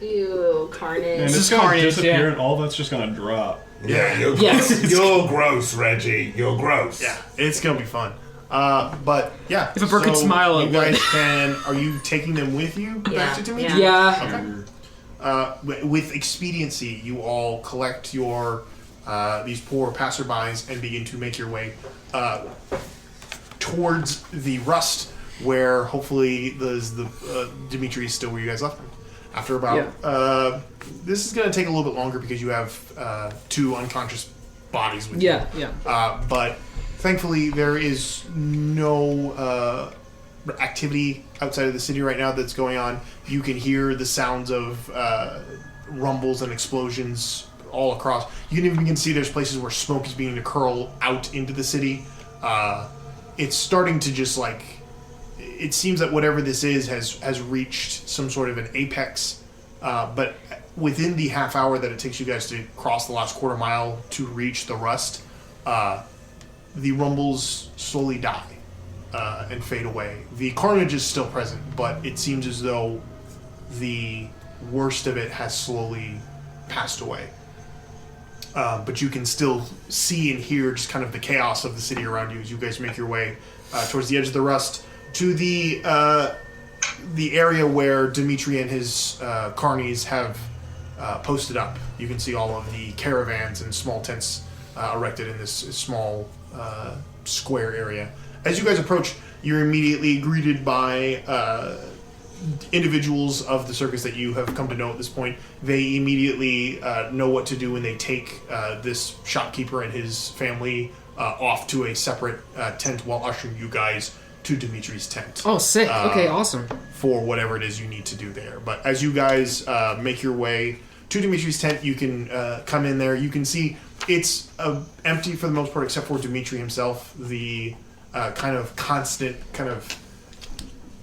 Ew, carnage. And it's gonna disappear, and all that's just gonna drop. Yeah, you're gross. You're gross, Reggie. You're gross. Yeah, it's gonna be fun. But yeah, if a bird could smile, you guys can. Are you taking them with you back to Demitri? Yeah. Okay. With expediency, you all collect your these poor passerbys and begin to make your way towards the rust, where hopefully the Demitri is still where you guys left him. After about this is going to take a little bit longer because you have two unconscious bodies with you. Yeah. But thankfully there is no activity outside of the city right now that's going on. You can hear the sounds of rumbles and explosions all across. You can even begin to see there's places where smoke is beginning to curl out into the city. It's starting to just like... It seems that whatever this is has reached some sort of an apex. But within the half hour that it takes you guys to cross the last quarter mile to reach the rust, the rumbles slowly die and fade away. The carnage is still present, but it seems as though the worst of it has slowly passed away. But you can still see and hear just kind of the chaos of the city around you as you guys make your way towards the edge of the rust to the area where Demitri and his carnies have posted up. You can see all of the caravans and small tents erected in this small square area. As you guys approach, you're immediately greeted by individuals of the circus that you have come to know at this point. They immediately know what to do when they take this shopkeeper and his family off to a separate tent while ushering you guys to Dimitri's tent. Oh, sick. Okay, awesome. For whatever it is you need to do there. But as you guys make your way to Dimitri's tent, you can come in there. You can see it's empty for the most part, except for Demitri himself. The kind of constant kind of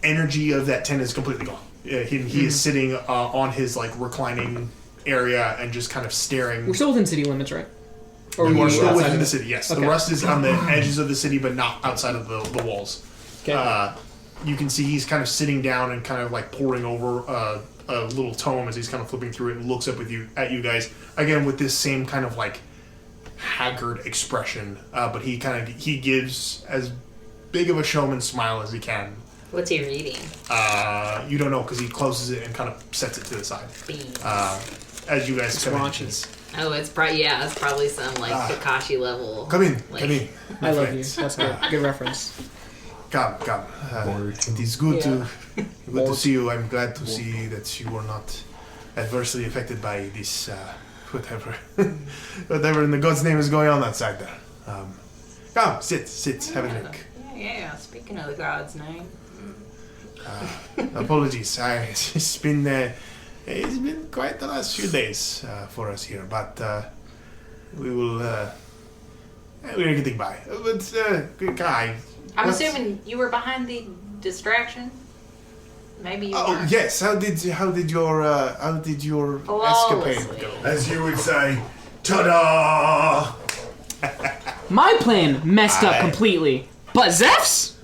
energy of that tent is completely gone. He is sitting on his like reclining area and just kind of staring. We're still within city limits, right? Or you are still within the city, yes. Okay. The rust is on the edges of the city, but not outside of the walls. Okay. You can see he's kind of sitting down and kind of like poring over a little tome as he's kind of flipping through it and looks up at you guys again with this same kind of like haggard expression. But he gives as big of a showman smile as he can. What's he reading? You don't know because he closes it and kind of sets it to the side. As you guys come in. Oh, it's probably some like Kakashi level. Come in. I love you. That's good. Good reference. Come. It is good to see you. I'm glad to see that you were not adversely affected by this whatever in the God's name is going on outside there. Come, sit, have a drink. Yeah. Speaking of the God's name. Apologies. It's been quite the last few days for us here, but we're getting by. But guy. I'm assuming you were behind the distraction. Maybe you weren't. Yes. How did your escapade go? As you would say, ta-da! My plan messed up completely, but Zeph's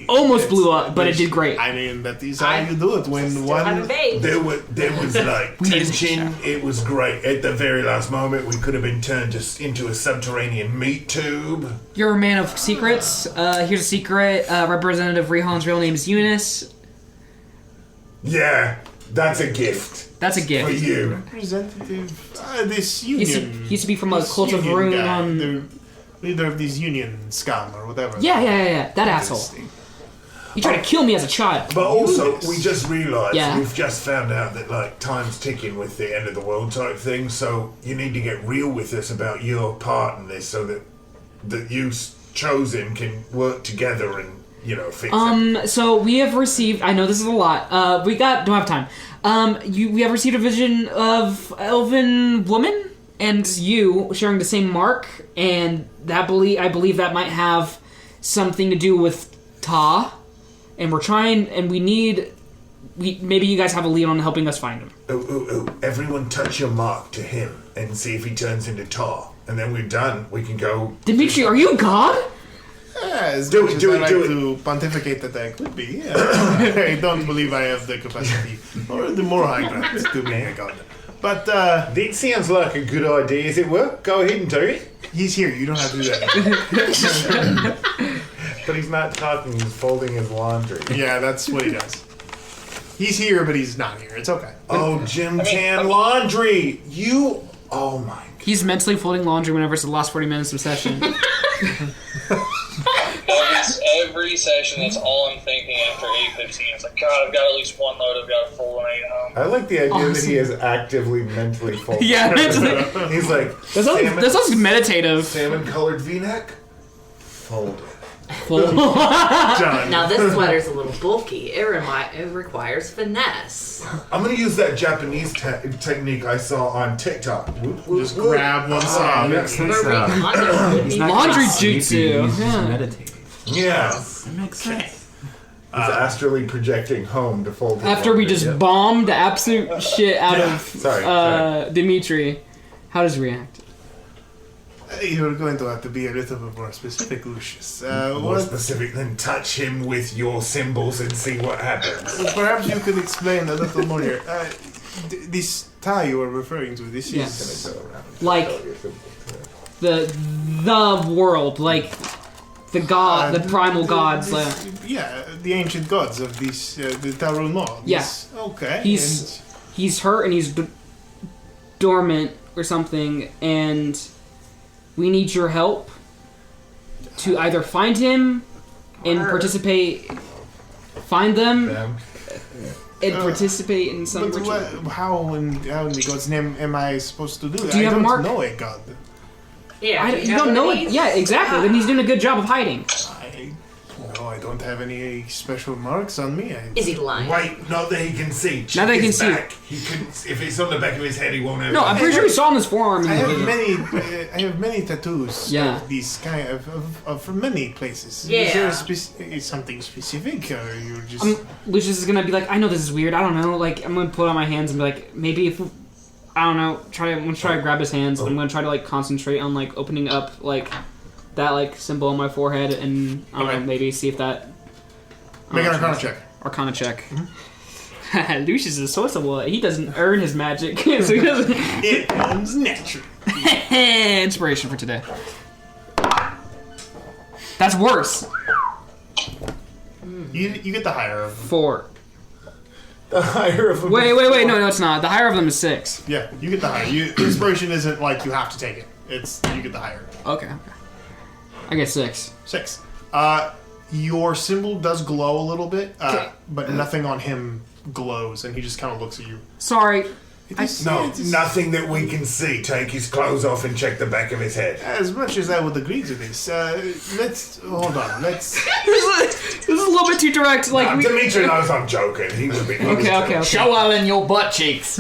almost blew up, but it did great. I mean, that is how you do it when one. There was like tension. It was great. At the very last moment, we could have been turned into a subterranean meat tube. You're a man of secrets. Here's a secret. Representative Rehan's real name is Eunice. Yeah, that's a gift. That's a gift. For you. Representative. This union. He used to be from a cult of Rune on. The leader of these union scum or whatever. Yeah. That asshole. He tried to kill me as a child. But also, we just realised, we've just found out that, like, time's ticking with the end of the world type thing, so you need to get real with us about your part in this so that you chosen can work together and, fix it. So we have received, I know this is a lot, don't have time. We have received a vision of elven woman and you sharing the same mark, and I believe that might have something to do with Ta. And we're trying, and maybe you guys have a lead on helping us find him. Oh, everyone touch your mark to him and see if he turns into tar. And then we're done. We can go... Demitri, are you God? As much as I like to pontificate that I could be. I don't believe I have the capacity or the more high ground to be a god. But, that sounds like a good idea. Is it work? Go ahead and do it. He's here. You don't have to do that. But he's not talking, he's folding his laundry. Yeah, that's what he does. He's here, but he's not here. It's okay. Oh, Jim Tan laundry! Oh my God. He's mentally folding laundry whenever it's the last 40 minutes of session. Every session, that's all I'm thinking after 8:15. It's like, God, I've got at least one load I've got to fold when I get home. I like the idea that he is actively mentally folding. Yeah, he's like, that sounds meditative. Salmon-colored V-neck? Fold it. powerful. Now this sweater's a little bulky. It requires finesse. I'm gonna use that Japanese technique I saw on TikTok. Just grab one side. Laundry jutsu. Yeah. Meditating. Yeah. That makes sense. He's astrally projecting home to fold. After we just bombed the absolute shit out of Sorry. Demitri, how does he react? You're going to have to be a little bit more specific, Lucius. More specific than touch him with your symbols and see what happens. Perhaps you could explain a little more here. This tie you are referring to, this is... Like, the world, like... The god, the primal gods. Yeah, the ancient gods of this, the Tarünmaal. Yeah. Okay. He's hurt and he's dormant or something, and we need your help to either find him and participate, find them, and participate in some ritual. How in the god's name am I supposed to do that? Do you have a mark? I don't know a god. Yeah, you don't know it. Yeah, exactly. Then he's doing a good job of hiding. I don't have any special marks on me. Is he lying? Wait, not that he can see. Not that he can see. He couldn't. If it's on the back of his head, he won't have. No, I'm pretty sure he saw on his forearm. I have many tattoos. Yeah. Of these kind of from many places. Yeah. Is there something specific, or you're just? Lucius is gonna be like, I know this is weird. I don't know. Like, I'm gonna put it on my hands and be like, maybe if. I don't know. I'm gonna try to grab his hands. I'm gonna try to like concentrate on like opening up like that like symbol on my forehead, and I don't know, maybe see if that. Make an Arcana check. Arcana check. Mm-hmm. Lucius is sorcerer. He doesn't earn his magic, so he doesn't. It comes natural. Inspiration for today. That's worse. You get the higher of them. 4. The higher of them. Wait. No, it's not. The higher of them is 6. Yeah, you get the higher. Inspiration isn't like you have to take it. It's you get the higher. Okay. I get 6. 6. Your symbol does glow a little bit, but nothing on him glows, and he just kind of looks at you. Sorry. Nothing that we can see. Take his clothes off and check the back of his head. As much as I would agree to this, hold on. Let's. This is a little bit too direct. Like Demitri knows I'm joking. He would be. Okay. Show Alan your butt cheeks.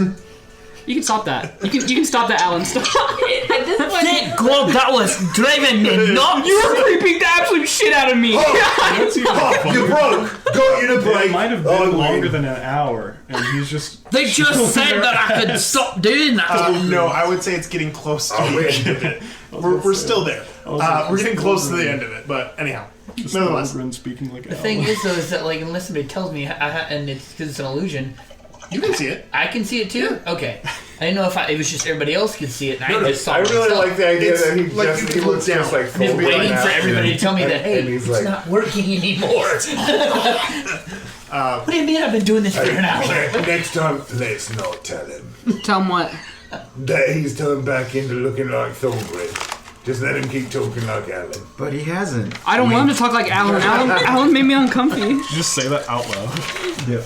You can stop that. You can stop that, Alan. Stop. At this point, Thank God that was driving me nuts. You were creeping the absolute shit out of me. You broke. Got you to break. It might have been longer than an hour, and he's just. They just said that I could stop doing that. No, I would say it's getting close to the end of it. We're still there. We're getting close to the end of it, but anyhow. Nonetheless. Speaking like the thing is, though, is that like unless somebody tells me, and it's because it's an illusion. You can see it. I can see it too? Yeah. Okay. I didn't know if it was just everybody else could see it, and I just saw it. I really like the idea that he looks down. Just like I'm just waiting for everybody to tell me that, hey, it's like, not working anymore. What do you mean I've been doing this for an hour? Next time, let's not tell him. Tell him what? That he's turned back into looking like Thornbridge. Just let him keep talking like Alan. But he hasn't. I don't want him to talk like Alan. Alan made me uncomfy. Just say that out loud. Yep.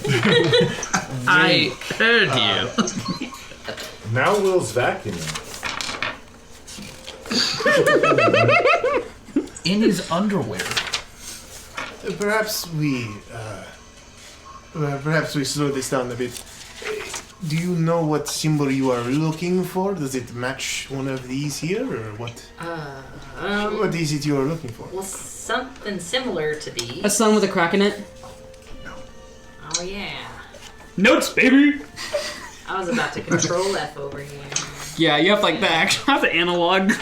I heard you. Now Will's vacuuming. In his underwear. Perhaps we slow this down a bit. Do you know what symbol you are looking for? Does it match one of these here, or what? What is it you are looking for? Well, something similar to these. A sun with a crack in it. Oh yeah. Notes, baby. I was about to control F over here. Yeah, you have like the actual, have the analog.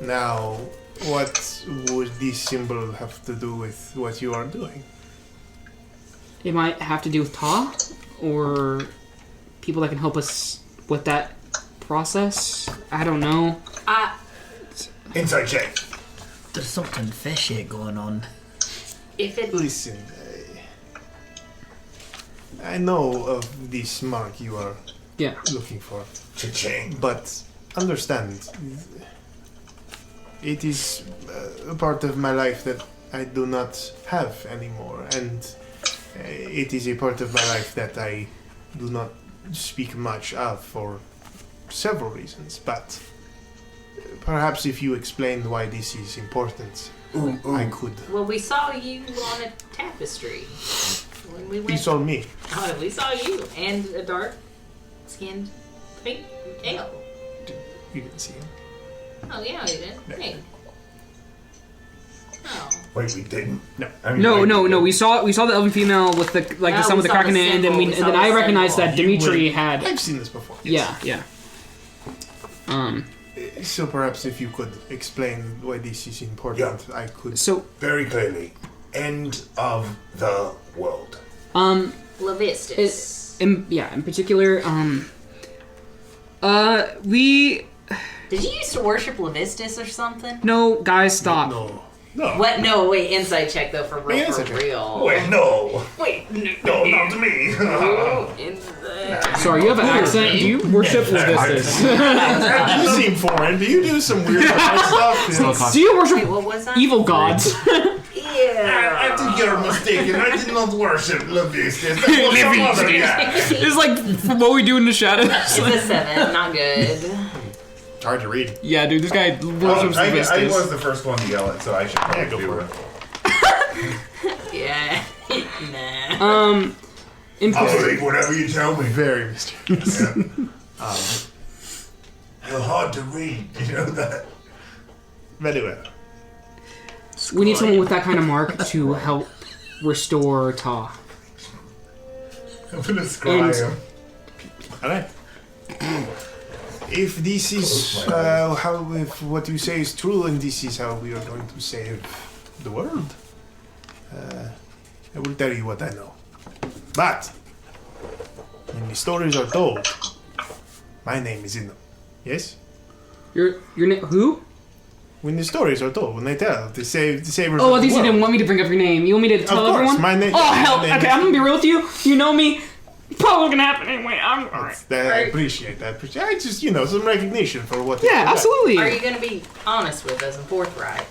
Now, what would this symbol have to do with what you are doing? It might have to do with Ta, or people that can help us with that process. I don't know. Inside check. There's something fishy going on. If it Listen, I know of this mark you are looking for. Cha-ching. But understand, it is a part of my life that I do not have anymore, and it is a part of my life that I do not speak much of for several reasons, but Perhaps if you explained why this is important, I could. Well, we saw you on a tapestry when we went. You saw me. Oh, we saw you and a dark-skinned pink ale. You didn't see him. Oh yeah, we did. Hey. Oh. Wait, we didn't? No. I mean, No. We saw the elven female with the the son with the saw kraken the in it, and then symbol. We saw I the recognized symbol. that Demitri had. I've seen this before. Yes. Yeah. So perhaps if you could explain why this is important, I could. So very clearly, end of the world. Levistus. In particular, we. Did you used to worship Levistus or something? No, guys, stop. No. What? No, wait. Insight check though for real. Wait, no. Wait, no, not me. Sorry, you have an accent. Do you worship Levistus? You seem foreign. Do you do some weird stuff? Do you worship what was that? evil gods? I think you're mistaken. I did not worship Levistus. That was some other guy. It's like from what we do in the shadows. It's a 7. Not good. It's hard to read. Yeah, dude, this guy worships Levistus. I was the first one to yell it, so I should probably go for it. Yeah. Nah. I'll believe whatever you tell me. Very mysterious. You're hard to read. You know that. Very well. We need someone with that kind of mark to help restore Ta. I'm gonna scry him. Alright. If this is if what you say is true, and this is how we are going to save the world, I will tell you what I know. But when the stories are told, my name is in them. Yes? Your name? Who? When the stories are told, when they tell, the savers. Oh, of at least the you world. didn't want me to bring up your name. You want me to tell Of course, everyone? my name. Oh hell! my name Okay, is- I'm gonna be real with you. You know me. Probably gonna happen anyway. I'm alright. I appreciate that. I just, some recognition for what. Yeah, absolutely. Are you going to be honest with us and forthright?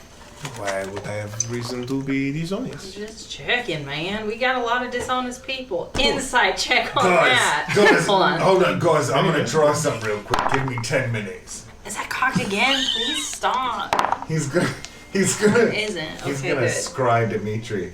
Why would I have reason to be dishonest? Just checking, man. We got a lot of dishonest people. Insight check on Guys, that. hold on, guys. I'm gonna try something real quick. Give me 10 minutes. Is that cocked again? Please stop. He's gonna It isn't. He's Okay, gonna good. scry Demitri.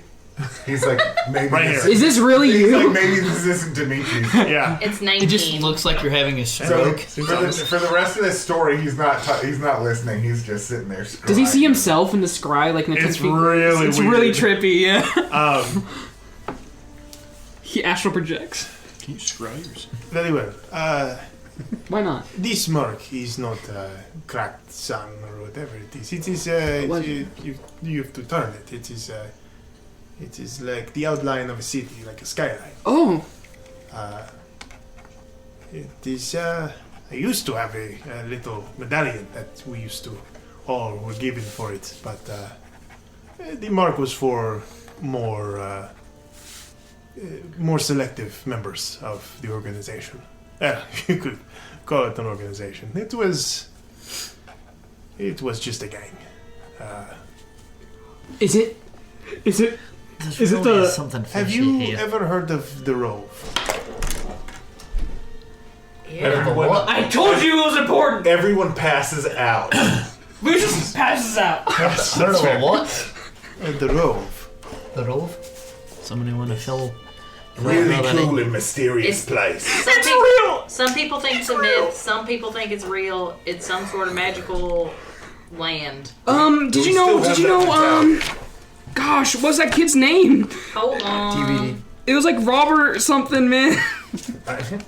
He's like, maybe Right this here. Is this really he's you? like, maybe this isn't Demitri. Yeah. It's 19. It just looks like you're having a So stroke. for the rest of this story, he's not listening. He's just sitting there. Scrying. Does he see himself in the scry like in the It's 10 feet? really It's weird. really trippy. Yeah. He astral projects. Can you scry yourself? Very well. Why not? This mark is not cracked sun or whatever it is. It is you have to turn it. It is like the outline of a city, like a skyline. Oh. It is. I used to have a little medallion that we used to all were given for it, but the mark was for more selective members of the organization. You could call it an organization. It was just a gang. Is it? Is it the? Something Have fishy you here. ever heard of the Rove? Everyone, I told you it was important. everyone passes out. We just passes out. I don't know what. The Rove. The Rove? Somebody want to fill. Really Well, that cool and mysterious place. Some people think it's a myth. Some people think it's real. It's some sort of magical land. Did you know? Gosh, what's that kid's name? Hold on. DVD. It was like Robert something, man.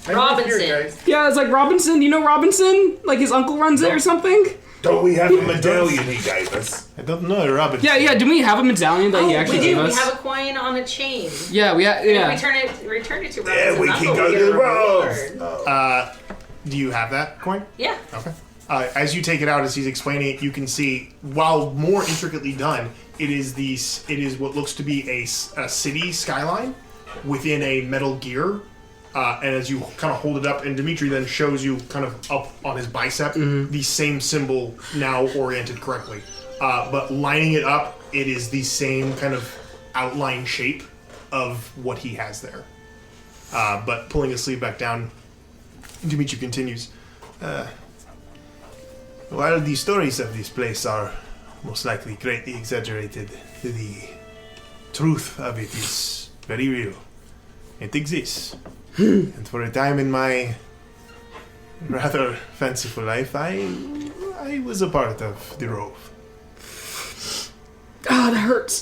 Robinson. Yeah, it's like Robinson. You know Robinson? Like his uncle runs it or something? Don't we have a medallion he gave us? I don't know, Robin. Yeah. Didn't we have a medallion that he actually we gave do. We us? have a coin on a chain. Yeah, we have. Yeah. If we return it to Robinson. Yeah, we that's can what go we to get the a Rove. reward. Do you have that coin? Yeah. Okay. As you take it out, as he's explaining it, you can see, while more intricately done, it is what looks to be a city skyline within a metal gear. And as you kind of hold it up, and Demitri then shows you kind of up on his bicep the same symbol now oriented correctly. But lining it up, it is the same kind of outline shape of what he has there. But pulling his sleeve back down, Demitri continues. While the stories of this place are most likely greatly exaggerated, the truth of it is very real. It exists. And for a time in my rather fanciful life, I was a part of the Rove. Ah, that hurts.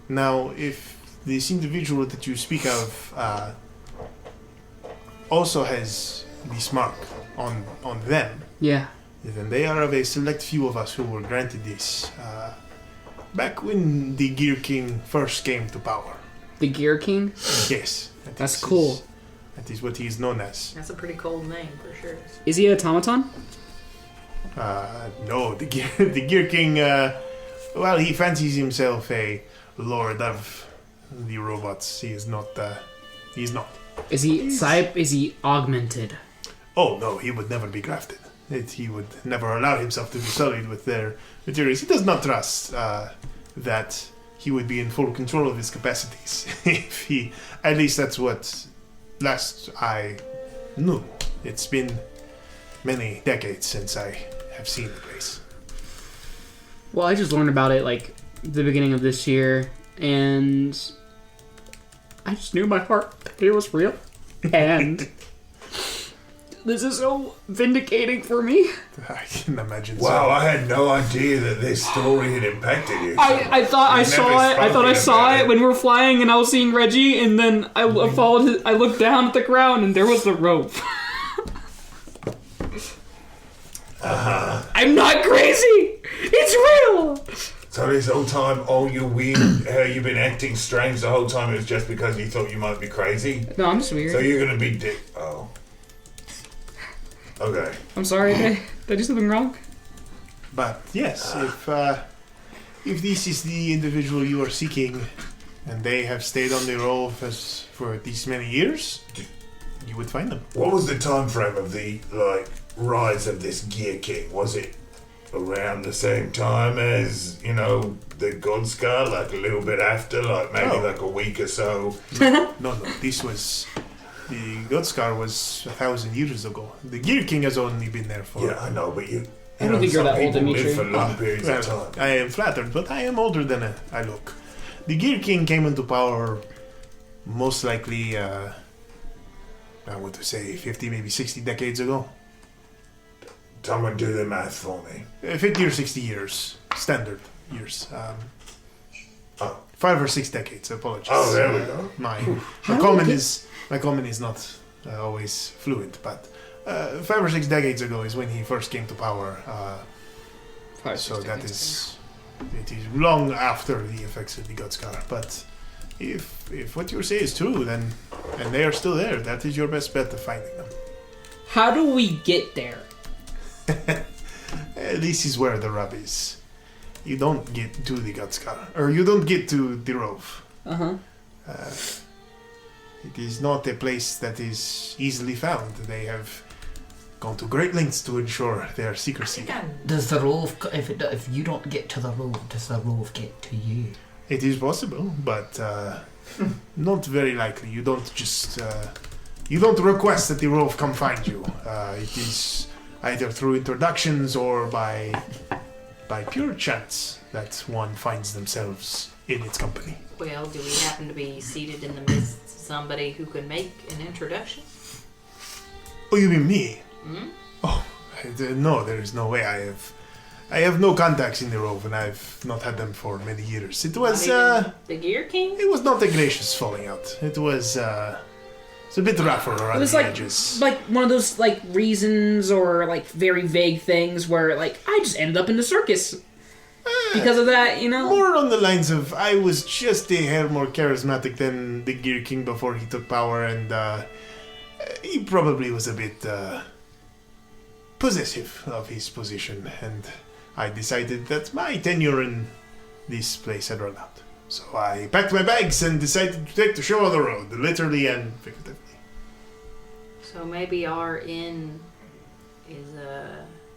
Now, if this individual that you speak of also has this mark on them, yeah, then they are of a select few of us who were granted this back when the Gear King first came to power. The Gear King? Yes. That's cool. That is what he is known as. That's a pretty cool name for sure. Is he an automaton? No, the Gear King, well, he fancies himself a lord of the robots. He is not, he's not. Is he augmented? Oh, no, he would never be grafted. He would never allow himself to be sullied with their materials. He does not trust that he would be in full control of his capacities. If he, at least that's what last I knew. It's been many decades since I have seen the place. Well, I just learned about it like the beginning of this year, and I just knew in my heart it was real. And this is so vindicating for me. I can imagine. Wow, I had no idea that this story had impacted you. I thought I saw it. I thought I saw it when we were flying, and I was seeing Reggie, and then I followed. I looked down at the ground, and there was the Rove. I'm not crazy. It's real. So this whole time, you're weird, how you've been acting strange the whole time, it was just because you thought you might be crazy? No, I'm just weird. So you're gonna be oh. Okay. I'm sorry, did I do something wrong? But yes, if this is the individual you are seeking, and they have stayed on the Rove for these many years, you would find them. What was the time frame of the rise of this Gear King? Was it around the same time as, the Godscar, like a little bit after, maybe like a week or so? No, this was... The Godscar was 1,000 years ago. The Gear King has only been there for... Yeah, I know, but you I don't think you're that old, Demitri. Demitri. Live for long periods of time. I am flattered, but I am older than I look. The Gear King came into power most likely, I want to say 50, maybe 60 decades ago. Someone do the math for me. 50 or 60 years. Standard years. 5 or 6 decades, apologies. Oh, there we go. My comment is not always fluent, but 5 or 6 decades ago is when he first came to power. So that is... It is long after the effects of the Godscar. But if what you say is true, then and they are still there, that is your best bet of finding them. How do we get there? This is where the rub is. You don't get to the Godscar, or you don't get to the Rove. It is not a place that is easily found. They have gone to great lengths to ensure their secrecy. Does the Rove, if you don't get to the Rove, does the Rove get to you? It is possible, but not very likely. You don't just you don't request that the Rove come find you. It is either through introductions or by pure chance that one finds themselves in its company. Well, do we happen to be seated in the midst of somebody who could make an introduction? Oh, you mean me? Hmm? Oh, no, there is no way. I have no contacts in the Rove, and I've not had them for many years. It was the Gear King? It was not a gracious falling out. It was it's a bit rougher around the edges. Like one of those reasons or very vague things where I just ended up in the circus because of that, More on the lines of I was just a hair more charismatic than the Gear King before he took power, and he probably was a bit possessive of his position, and I decided that my tenure in this place had run out. So I packed my bags and decided to take the show on the road, literally and figuratively. So maybe our inn is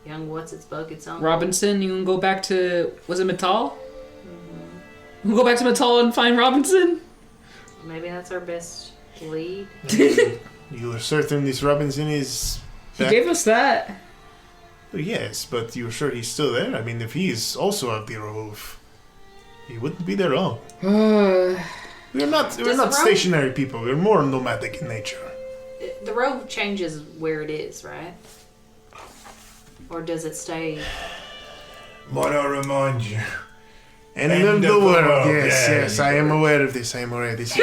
young what's-its-bucket's uncle. Robinson, you can go back to, was it Mittal? Mm-hmm. We'll go back to Mittal and find Robinson? Maybe that's our best lead. You are certain this Robinson is He gave us that. Yes, but you're sure he's still there? I mean, if he's also of the Rove, he wouldn't be there long. We're not stationary people. We're more nomadic in nature. The Rove changes where it is, right? Or does it stay? Might I remind you? End of the world. Yes, I am aware of this. I am aware of this.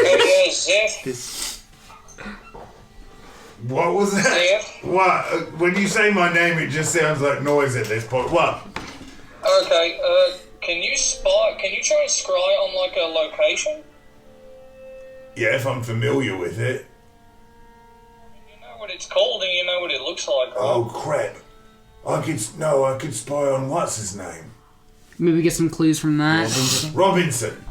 This. What was that? What? When you say my name, it just sounds like noise at this point. What? Okay, can you try and scry on, like, a location? Yeah, if I'm familiar with it. You know what it's called and you know what it looks like, right? Oh, crap. I could spy on what's his name? Maybe get some clues from that. Robinson.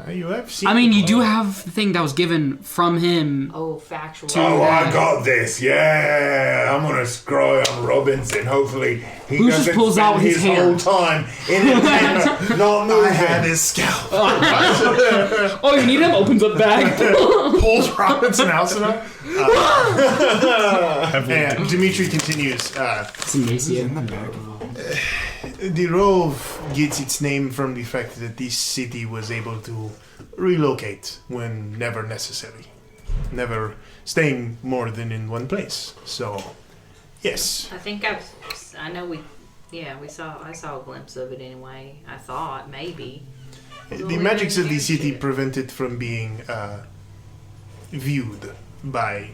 You have seen. I mean, you do have the thing that was given from him. Oh, factual. I got this. Yeah, I'm gonna scry on Robinson. Hopefully, he doesn't just pulls out spend his whole time in the tent, not moving. I have his scalp. Oh, you need him? Opens up bag. Pulls Robinson out. And Demitri continues. It's amazing. The Rove gets its name from the fact that this city was able to relocate when never necessary, never staying more than in one place. So, yes. I think I saw a glimpse of it anyway. I thought maybe. The magics of the city prevent it from being viewed by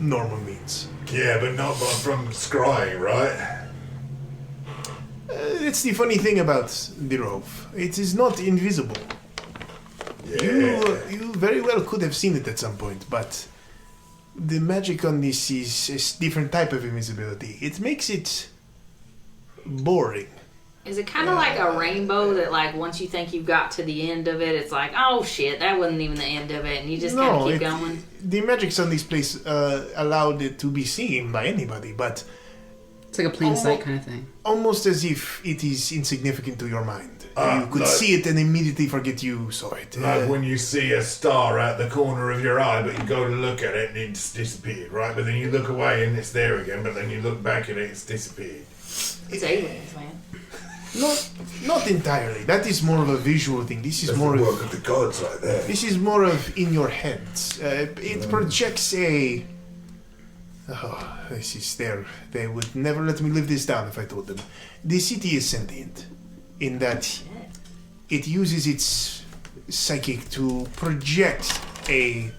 normal means. Yeah, but not from scrying, right? It's the funny thing about the Rove. It is not invisible. Yeah. You very well could have seen it at some point, but the magic on this is a different type of invisibility. It makes it boring. Is it kind of like a rainbow that, like, once you think you've got to the end of it, it's like, oh shit, that wasn't even the end of it, and you just kind of keep going? The magics on this place allowed it to be seen by anybody, but it's like a plain sight kind of thing. Almost as if it is insignificant to your mind. You could see it and immediately forget you saw it. Like when you see a star out the corner of your eye, but you go to look at it and it's disappeared, right? But then you look away and it's there again, but then you look back at it, it's disappeared. It's aliens, man. Not entirely. That is more of a visual thing. This is more the work of the gods right there. This is more of in your heads. It projects a... Oh, this is there. They would never let me live this down if I told them. The city is sentient in that it uses its psychic to project a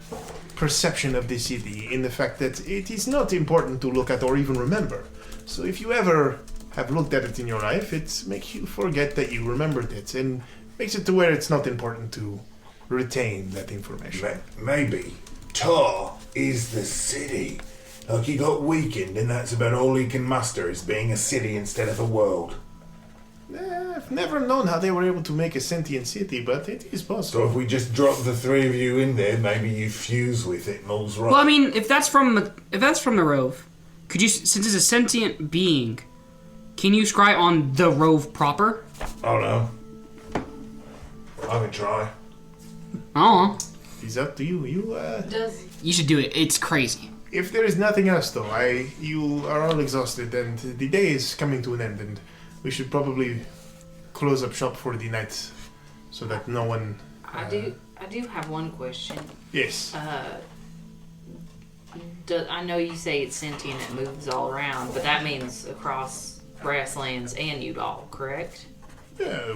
perception of the city in the fact that it is not important to look at or even remember. So if you ever have looked at it in your life, it makes you forget that you remembered it and makes it to where it's not important to retain that information. Maybe Tar is the city. Like he got weakened and that's about all he can muster is being a city instead of a world. I've never known how they were able to make a sentient city, but it is possible. So if we just drop the three of you in there, maybe you fuse with it and all's right. Well, I mean, if that's from the Rove, could you, since it's a sentient being, can you scry on the Rove proper? Oh no. I can try. Oh. It's up to you. You should do it. It's crazy. If there is nothing else, though, you are all exhausted, and the day is coming to an end, and we should probably close up shop for the night, so that no one. I do have one question. Yes. I know you say it's sentient, it moves all around, but that means across Grasslands and Udall, correct? Yeah,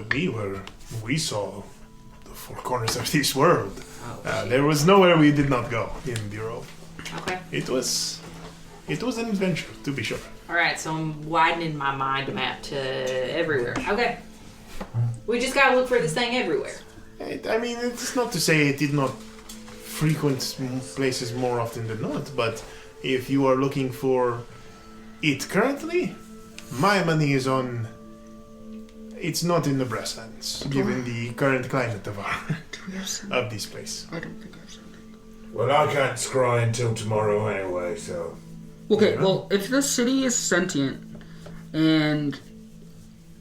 we saw the four corners of this world. There was nowhere we did not go in the Rove. Okay. It was an adventure, to be sure. Alright, so I'm widening my mind map to everywhere. Okay. We just gotta look for this thing everywhere. I mean, it's not to say it did not frequent places more often than not, but if you are looking for it currently, my money is on... It's not in the Grasslands, given the current climate of this place. I don't think I have something. Well, I can't scry until tomorrow anyway, so... Okay, well, if the city is sentient and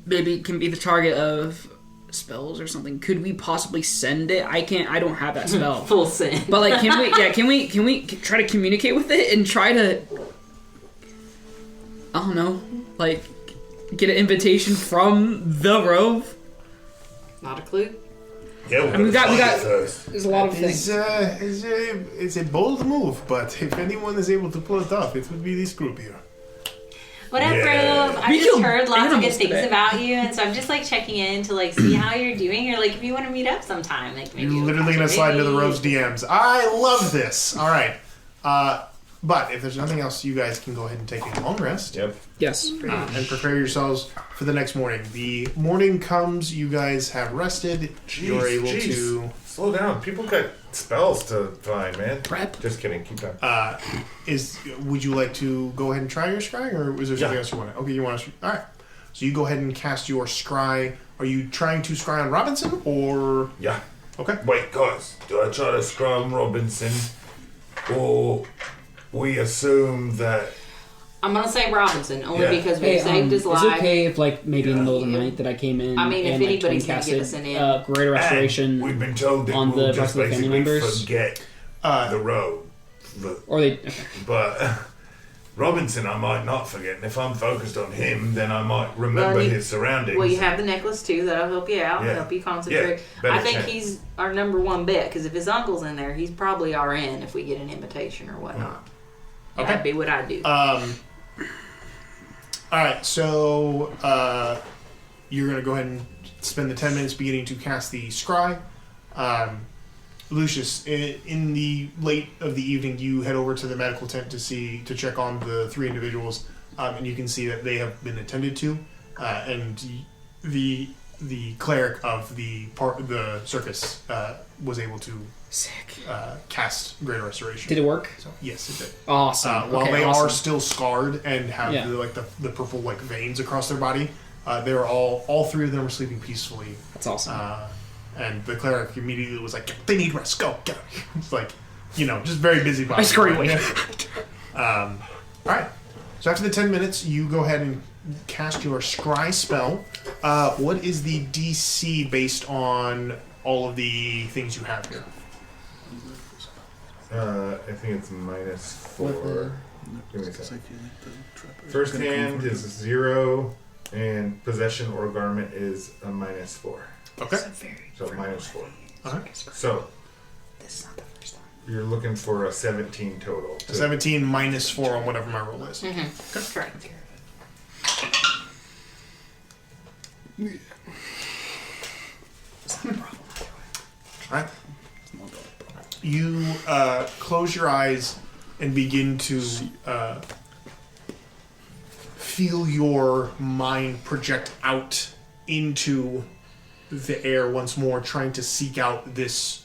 maybe it can be the target of spells or something, could we possibly send it? I don't have that spell. Full send. But like, can we try to communicate with it and try to I don't know, like, get an invitation from the Rove? Not a clue. Yeah, I mean, we got. There's a lot of things. It's a bold move, but if anyone is able to pull it off, it would be this group here. What up, Rove? I just heard lots of good things about you, and so I'm just like checking in to like see how you're doing, or like if you want to meet up sometime, like maybe You're literally gonna slide into the Rove's DMs. I love this. All right, but if there's nothing else, you guys can go ahead and take a long rest. Yep. Yes. And prepare yourselves for the next morning. The morning comes. You guys have rested. You're able to slow down. People got spells to find, man. Prep. Just kidding. Keep going. Would you like to go ahead and try your scry, or was there something else you wanted? Okay, you want to. All right. So you go ahead and cast your scry. Are you trying to scry on Robinson, or? Yeah. Okay. Wait, guys. Do I try to scry on Robinson, or we assume that? I'm gonna say Robinson only because we saved his life. Is it okay if, like, maybe in the middle of the night that I came in? I mean, if and, anybody's like, gonna give us an greater restoration, we've been told that on we'll the just rest of the family basically members, forget the road. Or they. But Robinson, I might not forget, and if I'm focused on him, then I might remember his surroundings. Well, you have the necklace too. That'll help you out. Yeah. Help you concentrate. Yeah, I think he's our number one bet because if his uncle's in there, he's probably our in if we get an invitation or whatnot. Okay. That'd be what I do. All right, so you're going to go ahead and spend the 10 minutes beginning to cast the scry. Lucius, in the late of the evening, you head over to the medical tent to check on the 3 individuals, and you can see that they have been attended to, and the cleric of the circus was able to cast Greater Restoration. Did it work? So, yes, it did. Awesome. While they are still scarred and have the purple like veins across their body, they're all 3 of them are sleeping peacefully. That's awesome. And the cleric immediately was like, "They need rest. Go, get out of here." It's like, just very busy. I scurry away. All right. So after the 10 minutes, you go ahead and cast your scry spell. What is the DC based on all of the things you have here? I think it's -4. Give me a second. First hand is 0, and possession or garment is a -4. Okay. So -4. Okay. So you're looking for a 17 total. 17 -4 on whatever my roll is. Mm-hmm. Correct. All right. You close your eyes and begin to feel your mind project out into the air once more, trying to seek out this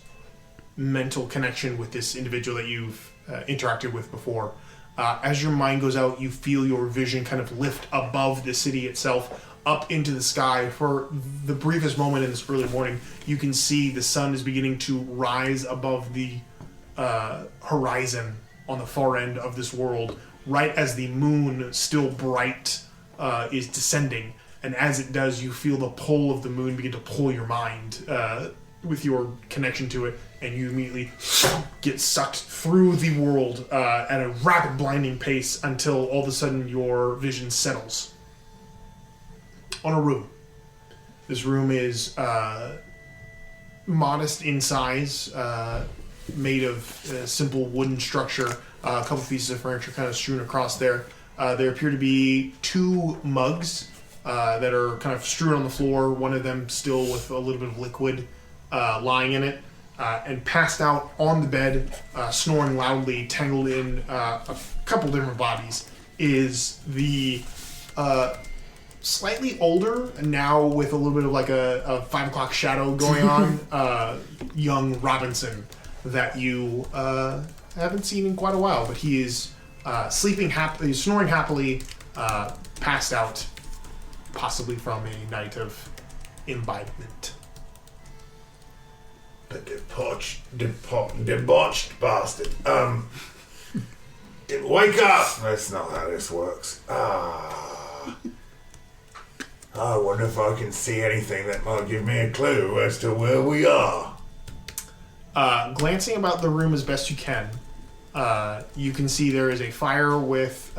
mental connection with this individual that you've interacted with before. As your mind goes out, you feel your vision kind of lift above the city itself, up into the sky. For the briefest moment in this early morning, you can see the sun is beginning to rise above the horizon on the far end of this world, right as the moon, still bright, is descending. And as it does, you feel the pull of the moon begin to pull your mind with your connection to it, and you immediately get sucked through the world at a rapid, blinding pace until all of a sudden your vision settles on a room. This room is modest in size, made of simple wooden structure, a couple pieces of furniture kind of strewn across there. There appear to be 2 mugs that are kind of strewn on the floor, one of them still with a little bit of liquid lying in it, and passed out on the bed, snoring loudly, tangled in a couple different bodies, is the slightly older, now with a little bit of like a 5 o'clock shadow going on, young Robinson that you haven't seen in quite a while, but he is sleeping happily, snoring happily, passed out, possibly from a night of imbibement. The debauched bastard. Wake up! That's not how this works. I wonder if I can see anything that might give me a clue as to where we are. Glancing about the room as best you can, You can see there is a fire with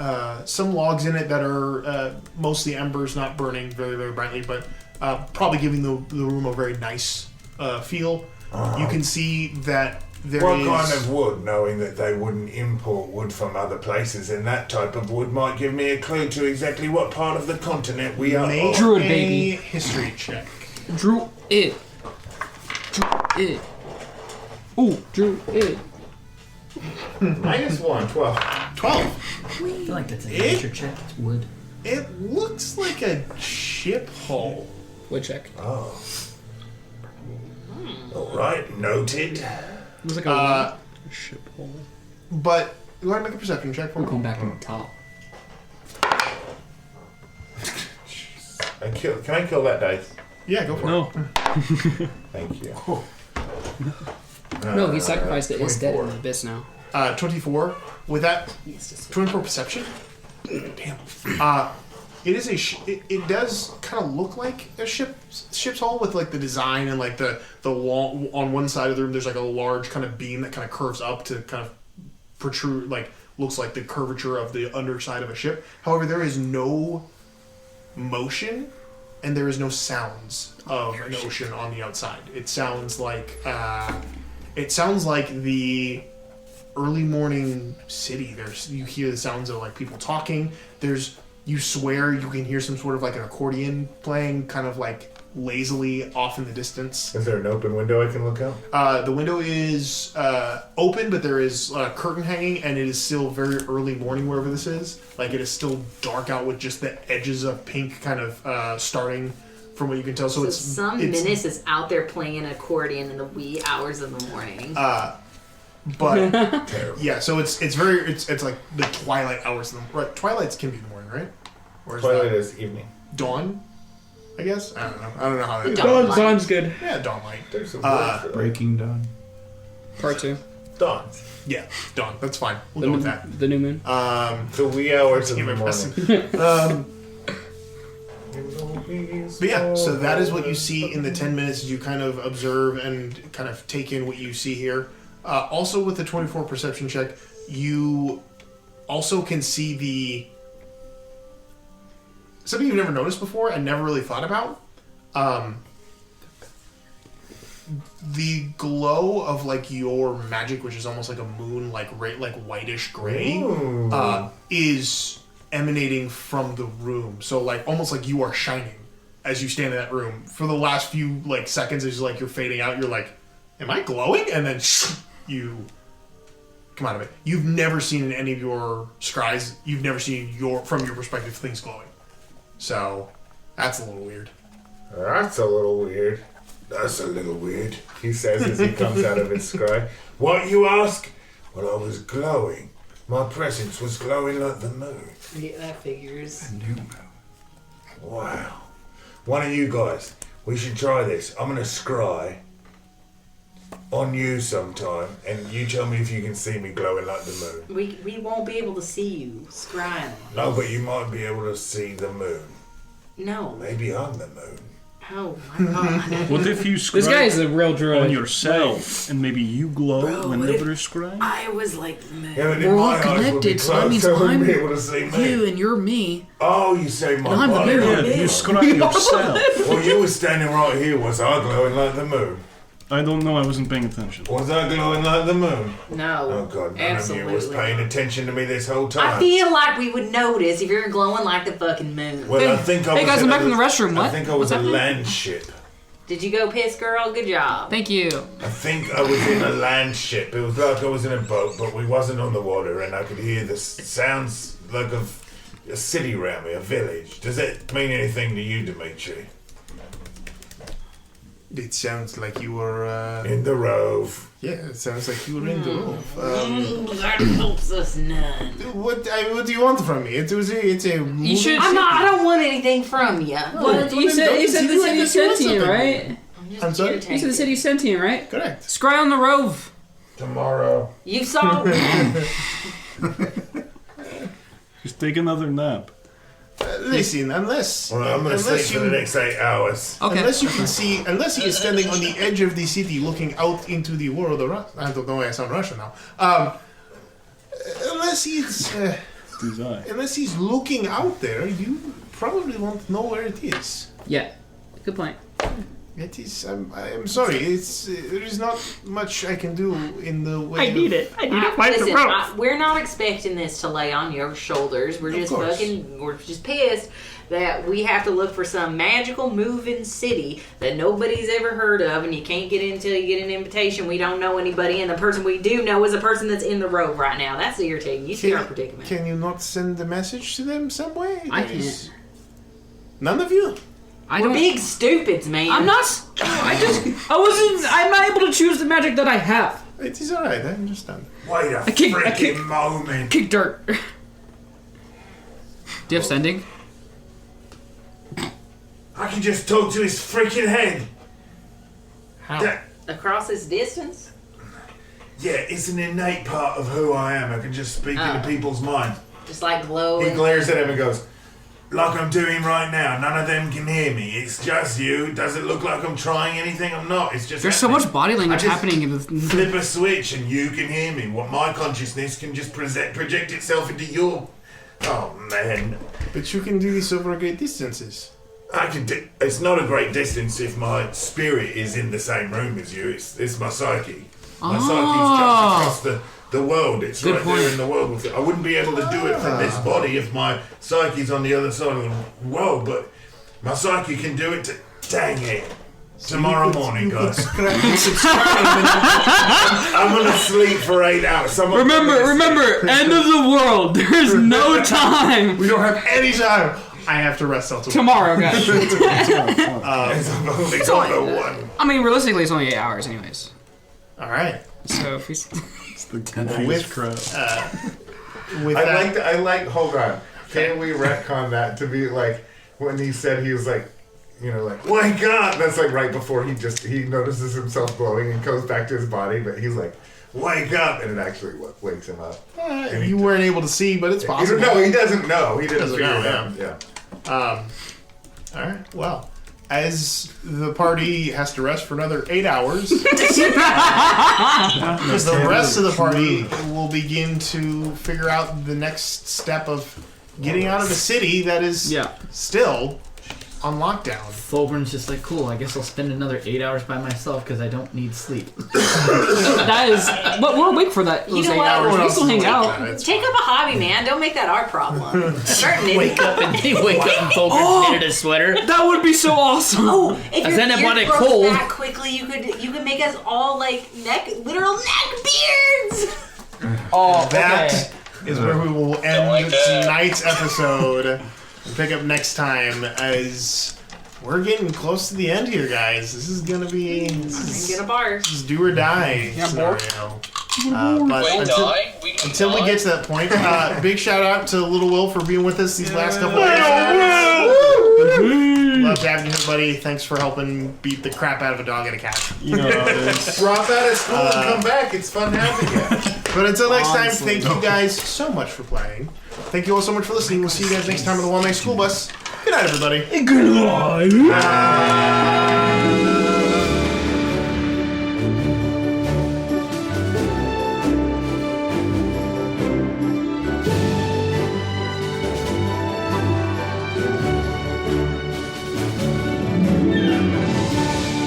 some logs in it that are mostly embers, not burning very, very brightly, but probably giving the room a very nice feel. You can see that what kind of wood, knowing that they wouldn't import wood from other places, and that type of wood might give me a clue to exactly what part of the continent we are on. Druid, baby. History check. Druid. Ooh, Druid. -1, 12. 12. I feel like that's a nature check. It's wood. It looks like a ship hull. Wood check. Oh. Alright, noted. It was like a ship hole. But you want to make a perception check for me? We're going back on the top. Can I kill that dice? Yeah, go for it. Thank you. No, he sacrificed it. It's dead in the abyss now. 24. With that, 24 perception. Damn. It is it does kind of look like a ship's hull with like the design and like the wall on one side of the room. There's like a large kind of beam that kind of curves up to kind of protrude, like looks like the curvature of the underside of a ship. However, there is no motion and there is no sounds of an ocean on the outside. It sounds like the early morning city. You hear the sounds of like people talking. You swear you can hear some sort of like an accordion playing kind of like lazily off in the distance. Is there an open window I can look out? The window is open, but there is a curtain hanging, and it is still very early morning wherever this is. Like it is still dark out with just the edges of pink kind of starting from what you can tell. So it's menace is out there playing an accordion in the wee hours of the morning. But yeah, so it's like the twilight hours. Right, twilights can be the morning, right? Or Twilight is evening. Dawn, I guess. I don't know how that. Dawn's good. Yeah, dawn light. There's some words for that. Breaking Dawn. Part 2. Dawn. Yeah, dawn. That's fine. We'll go with that. The new moon. The wee hours of the morning. But yeah, so that is what you see in the 10 minutes as you kind of observe and kind of take in what you see here. Also, with the 24 perception check, you also can see something you've never noticed before and never really thought about. The glow of like your magic, which is almost like a moon, like whitish gray, is emanating from the room. So like almost like you are shining as you stand in that room. For the last few like seconds, as like you're fading out, you're like, "Am I glowing?" And then you come out of it. You've never seen in any of your scries, you've never seen from your perspective things glowing. So that's a little weird. That's a little weird. That's a little weird. He says as he comes out of his scry. What, you ask? Well, I was glowing. My presence was glowing like the moon. Yeah, that figures. A new moon. Wow. One of you guys, we should try this. I'm going to scry on you sometime, and you tell me if you can see me glowing like the moon. We won't be able to see you scrying. No, but you might be able to see the moon. No. Maybe I'm the moon. Oh my god. What if you scry This guy is a real druid. on yourself, and maybe you glow whenever you scry? I was like the moon. Yeah, but We're all connected, so that means I'm be able to see me. you and you're me. Oh, you say my And I'm the body. moon. Yeah, you scry yourself. Well, you were standing right here. Was I glowing like the moon? I don't know, I wasn't paying attention. Was I glowing like the moon? No. Oh god, none absolutely. of you was paying attention to me this whole time. I feel like we would notice if you're glowing like the fucking moon. Well, I think I was. Hey guys, I'm back in the restroom. What? I think I was a land ship. Did you go piss, girl? Good job. Thank you. I think I was in a land ship. It was like I was in a boat, but we wasn't on the water, and I could hear the sounds like of a city around me, a village. Does that mean anything to you, Demitri? It sounds like you were in the Rove. Yeah, it sounds like you were in the Rove. That helps us none. What do you want from me? It's a. You should. I don't want anything from you. Well, you said the city's sentient, right? I'm sorry? You said the city's sentient, right? Correct. Scry on the Rove. Tomorrow. You saw. Just take another nap. Listen, unless I'm going to sleep for the next 8 hours. Okay. Unless you can see, unless he is standing on the edge of the city looking out into the world around. I don't know why I sound Russian now. unless he's looking out there, you probably won't know where it is. Yeah, good point. It is. I'm sorry. There is not much I can do in the way. I need it. Listen, we're not expecting this to lay on your shoulders. We're just we're just pissed that we have to look for some magical moving city that nobody's ever heard of, and you can't get in until you get an invitation. We don't know anybody, and the person we do know is a person that's in the Rove right now. That's irritating. You see our predicament. Can you not send a message to them some way? I can't. None of you. We're big stupids, man. I'm not. I'm not able to choose the magic that I have. It is alright. I understand. Wait a freaking moment. Kick dirt. Do you have sending? I can just talk to his freaking head. How? Across this distance? Yeah, it's an innate part of who I am. I can just speak into people's minds. Just like glow. He glares at him and goes, like I'm doing right now. None of them can hear me. It's just you. Does it look like I'm trying anything? I'm not. It's just there's so much body language happening in the flip a switch and you can hear me. What my consciousness can just project itself into your. Oh man! But you can do this over great distances. I can. It's not a great distance if my spirit is in the same room as you. It's my psyche. My psyche's jumped across the world. It's good right point. there in the world. I wouldn't be able to do it from this body if my psyche's on the other side of the world, but my psyche can do it. Dang it. Tomorrow morning, guys. I'm going to sleep for 8 hours. Remember, end of the world. There's no time. We don't have any time. I have to rest till tomorrow, guys. It's only one. I mean, realistically, it's only 8 hours anyways. All right. So if we... Hold on. Can we retcon that to be like when he said he was like, you know, like wake up? That's like right before he notices himself glowing and goes back to his body, but he's like, wake up, and it actually wakes him up. You weren't able to see, but it's possible. No, he doesn't know. He didn't figure know, it out. Yeah. All right. Well, as the party has to rest for another 8 hours, the rest of the party will begin to figure out the next step of getting out of the city that is still on lockdown. Fulgrim's just like, cool, I guess I'll spend another 8 hours by myself because I don't need sleep. That is... But we're awake for that. You know 8 what? hours. We still hang out. Take up a hobby, man. Don't make that our problem. Start knitting. Wake up and Fulgrim's knitted a sweater. That would be so awesome. Oh, if your then I bought beard it grows cold. back quickly, you could make us all like literal neck beards. Oh, That is where we will end tonight's episode and pick up next time as we're getting close to the end here, guys. This is gonna be Get a bar. This is do or die scenario. But until we get to that point, big shout out to Little Will for being with us these last couple of days. Love to have you here, buddy. Thanks for helping beat the crap out of a dog and a cat. Drop out of school and come back. It's fun having you. But until next time, thank you guys so much for playing. Thank you all so much for listening. We'll see you guys next time on the One Man School Bus. Good night, everybody. Good night.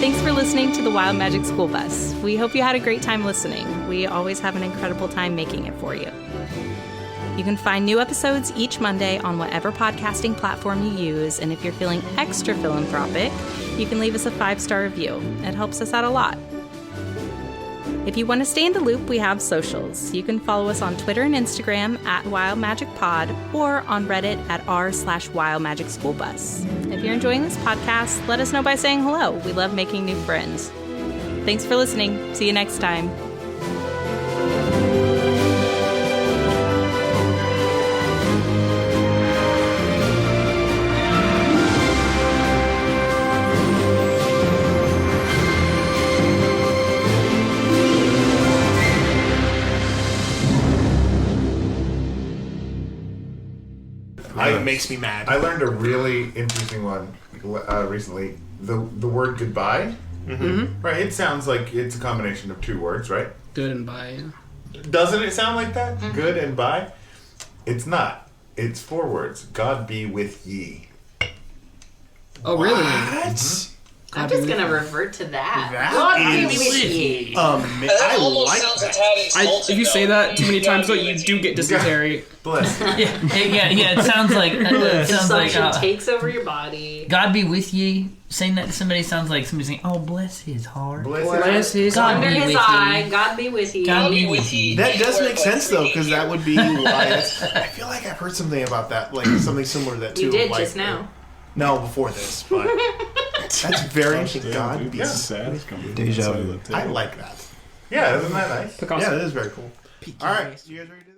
Thanks for listening to the Wild Magic School Bus. We hope you had a great time listening. We always have an incredible time making it for you. You can find new episodes each Monday on whatever podcasting platform you use, and if you're feeling extra philanthropic, you can leave us a 5-star review. It helps us out a lot. If you want to stay in the loop, we have socials. You can follow us on Twitter and Instagram at WildMagicPod or on Reddit at r/WildMagicSchoolBus. If you're enjoying this podcast, let us know by saying hello. We love making new friends. Thanks for listening. See you next time. It makes me mad. I learned a really interesting one recently. The word goodbye. Mm-hmm. Right. It sounds like it's a combination of two words, right? Good and bye. Doesn't it sound like that? Mm-hmm. Good and bye. It's not. It's 4 words. God be with ye. Oh, really? What? I'm just gonna revert to that. That God be is with ye. That almost like sounds that. a tad insulting. If you say though. that too many times, though, you with do get dysentery. Bless you. Yeah, it sounds like Consumption takes over your body. God be with ye. Saying that to somebody sounds like somebody saying, "Oh, bless his heart." Bless his God Under be his with eye, ye. God be with ye. God be with ye. That does make sense though, because that would be why. I feel like I've heard something about that, like something similar to that too. You did like, just now. No, before this, but that's very interesting. God be sad. Deja vu. I like that. Yeah, isn't that nice? Yeah, that is very cool. All right, you guys ready to